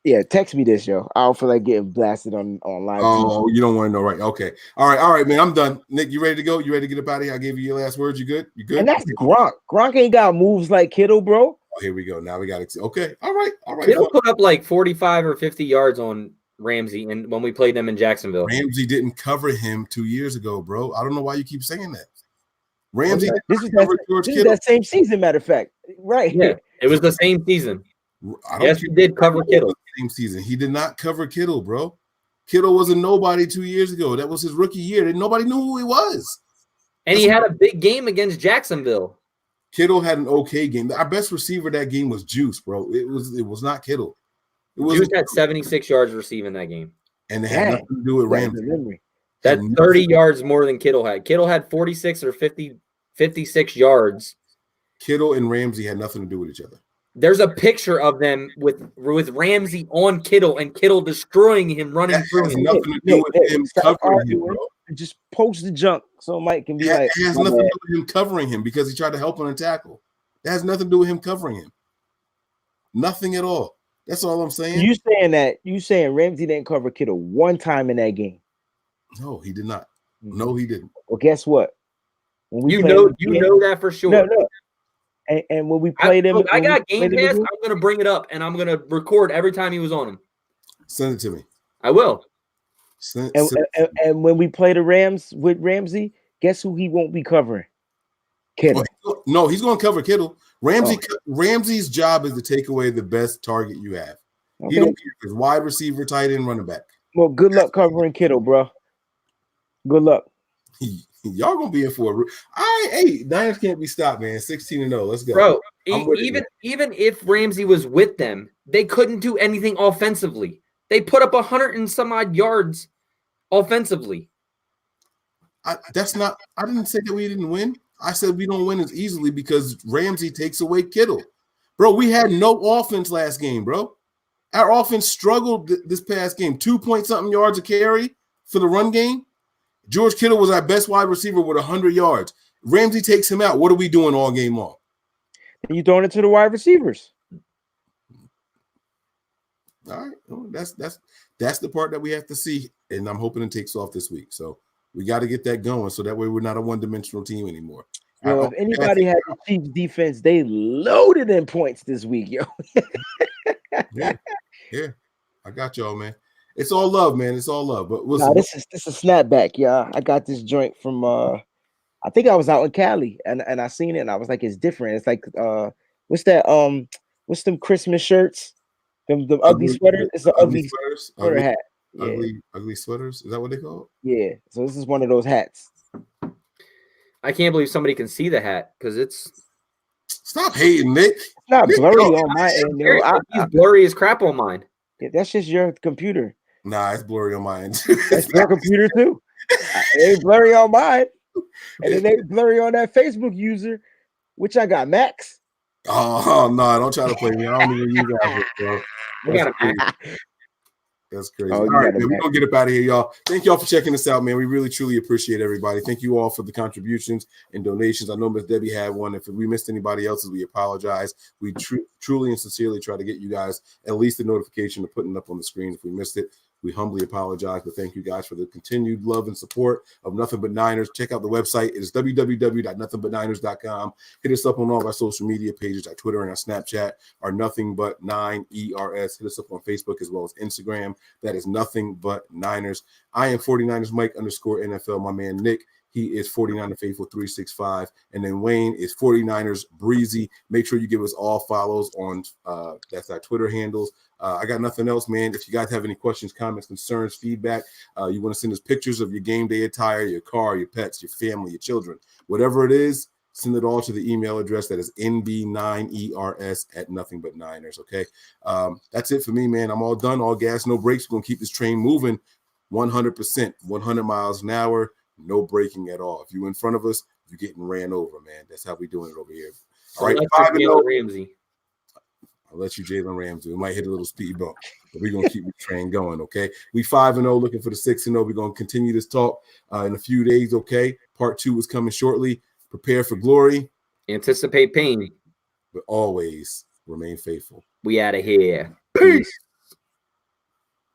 Yeah, text me this, yo. I don't feel like getting blasted on live. Oh, you don't want to know, right? Okay. All right, man. I'm done. Nick, you ready to go? You ready to get up out of here? I gave you your last words. You good? You good? And that's Gronk. Gronk ain't got moves like Kittle, bro. Oh, here we go. Now we got it. Okay. All right. Kittle put up like 45 or 50 yards on Ramsey, and when we played them in Jacksonville. Ramsey didn't cover him 2 years ago, bro. I don't know why you keep saying that. Ramsey, this is that same season, matter of fact. Right. Yeah, it was the same season. Yes, we did cover Kittle. Same season. He did not cover Kittle, bro. Kittle was a nobody 2 years ago. That was his rookie year. Nobody knew who he was. And he had a big game against Jacksonville. Kittle had an okay game. Our best receiver that game was Juice, bro. It was not Kittle. Juice had 76 yards receiving that game. And it had nothing to do with Ramsey. That's 30 yards more than Kittle had. Kittle had 46 or 56 yards. Kittle and Ramsey had nothing to do with each other. There's a picture of them with Ramsey on Kittle and Kittle destroying him, running through him. Nothing to do with him covering him, bro. Just post the junk so Mike can be like. It has nothing to do with him covering him because he tried to help on a tackle. It has nothing to do with him covering him. Nothing at all. That's all I'm saying. You saying Ramsey didn't cover Kittle one time in that game? No, he did not. No, he didn't. Well, guess what? You know that for sure. No. And when we played him, I got Game Pass. I'm going to bring it up, and I'm going to record every time he was on him. Send it to me. I will. And when we play the Rams with Ramsey, guess who he won't be covering? Kittle. No, he's going to cover Kittle. Ramsey's job is to take away the best target you have. Okay. He don't care if it's wide receiver, tight end, running back. Well, good luck covering Kittle, bro. Good luck. Y'all gonna be in for it. Hey, Niners can't be stopped, man. 16-0. Let's go, bro. Even if Ramsey was with them, they couldn't do anything offensively. They put up 100 and some odd yards offensively. I didn't say that we didn't win. I said we don't win as easily because Ramsey takes away Kittle, bro. We had no offense last game, bro. Our offense struggled this past game. 2-point-something yards a carry for the run game. George Kittle was our best wide receiver with 100 yards. Ramsey takes him out. What are we doing all game long? And you throwing it to the wide receivers. All right, well, that's the part that we have to see, and I'm hoping it takes off this week. So we got to get that going, so that way we're not a one-dimensional team anymore. Yo, if anybody had the Chiefs defense, they loaded in points this week, yo. yeah, I got y'all, man. It's all love, man. It's all love. But this is a snapback, yeah. I got this joint from I think I was out in Cali and I seen it and I was like, it's different. It's like what's that? What's them Christmas shirts? Them ugly sweaters. It's an ugly sweaters, sweater hat. Yeah. Ugly sweaters. Is that what they call it? Yeah. So this is one of those hats. I can't believe somebody can see the hat because it's. Stop hating, Nick. It's not blurry on my end. It's blurry as crap on mine. Yeah, that's just your computer. Nah, it's blurry on mine. That's your computer too. It ain't blurry on mine, and it ain't blurry on that Facebook user, which I got Max. Oh no! Don't try to play me. I don't even use that, bro. That's crazy. All right, man, we're gonna get up out of here, y'all. Thank y'all for checking us out, man. We really truly appreciate everybody. Thank you all for the contributions and donations. I know Miss Debbie had one. If we missed anybody else's, we apologize. We truly and sincerely try to get you guys at least a notification of putting it up on the screen. If we missed it, we humbly apologize, but thank you guys for the continued love and support of Nothing But Niners. Check out the website. It is www.nothingbutniners.com. Hit us up on all of our social media pages, our Twitter and our Snapchat, our Nothing But Nine ERS. Hit us up on Facebook as well as Instagram. That is Nothing But Niners. I am 49ers Mike _NFL. My man Nick, he is 49er Faithful 365. And then Wayne is 49ers Breezy. Make sure you give us all follows on that's our Twitter handles. I got nothing else, man. If you guys have any questions, comments, concerns, feedback, you want to send us pictures of your game day attire, your car, your pets, your family, your children, whatever it is, send it all to the email address that is nb9ers@nothingbutniners. Okay. That's it for me, man. I'm all done. All gas, no brakes. We're going to keep this train moving 100%, 100 miles an hour, no braking at all. If you're in front of us, you're getting ran over, man. That's how we're doing it over here. All right. 5-0. Ramsey. I'll let you Jalen Ramsey. We might hit a little speed bump, but we're going to keep the train going, okay? We 5-0, looking for the 6-0. We're going to continue this talk in a few days, okay? Part 2 is coming shortly. Prepare for glory. Anticipate pain. But always remain faithful. We out of here. Peace.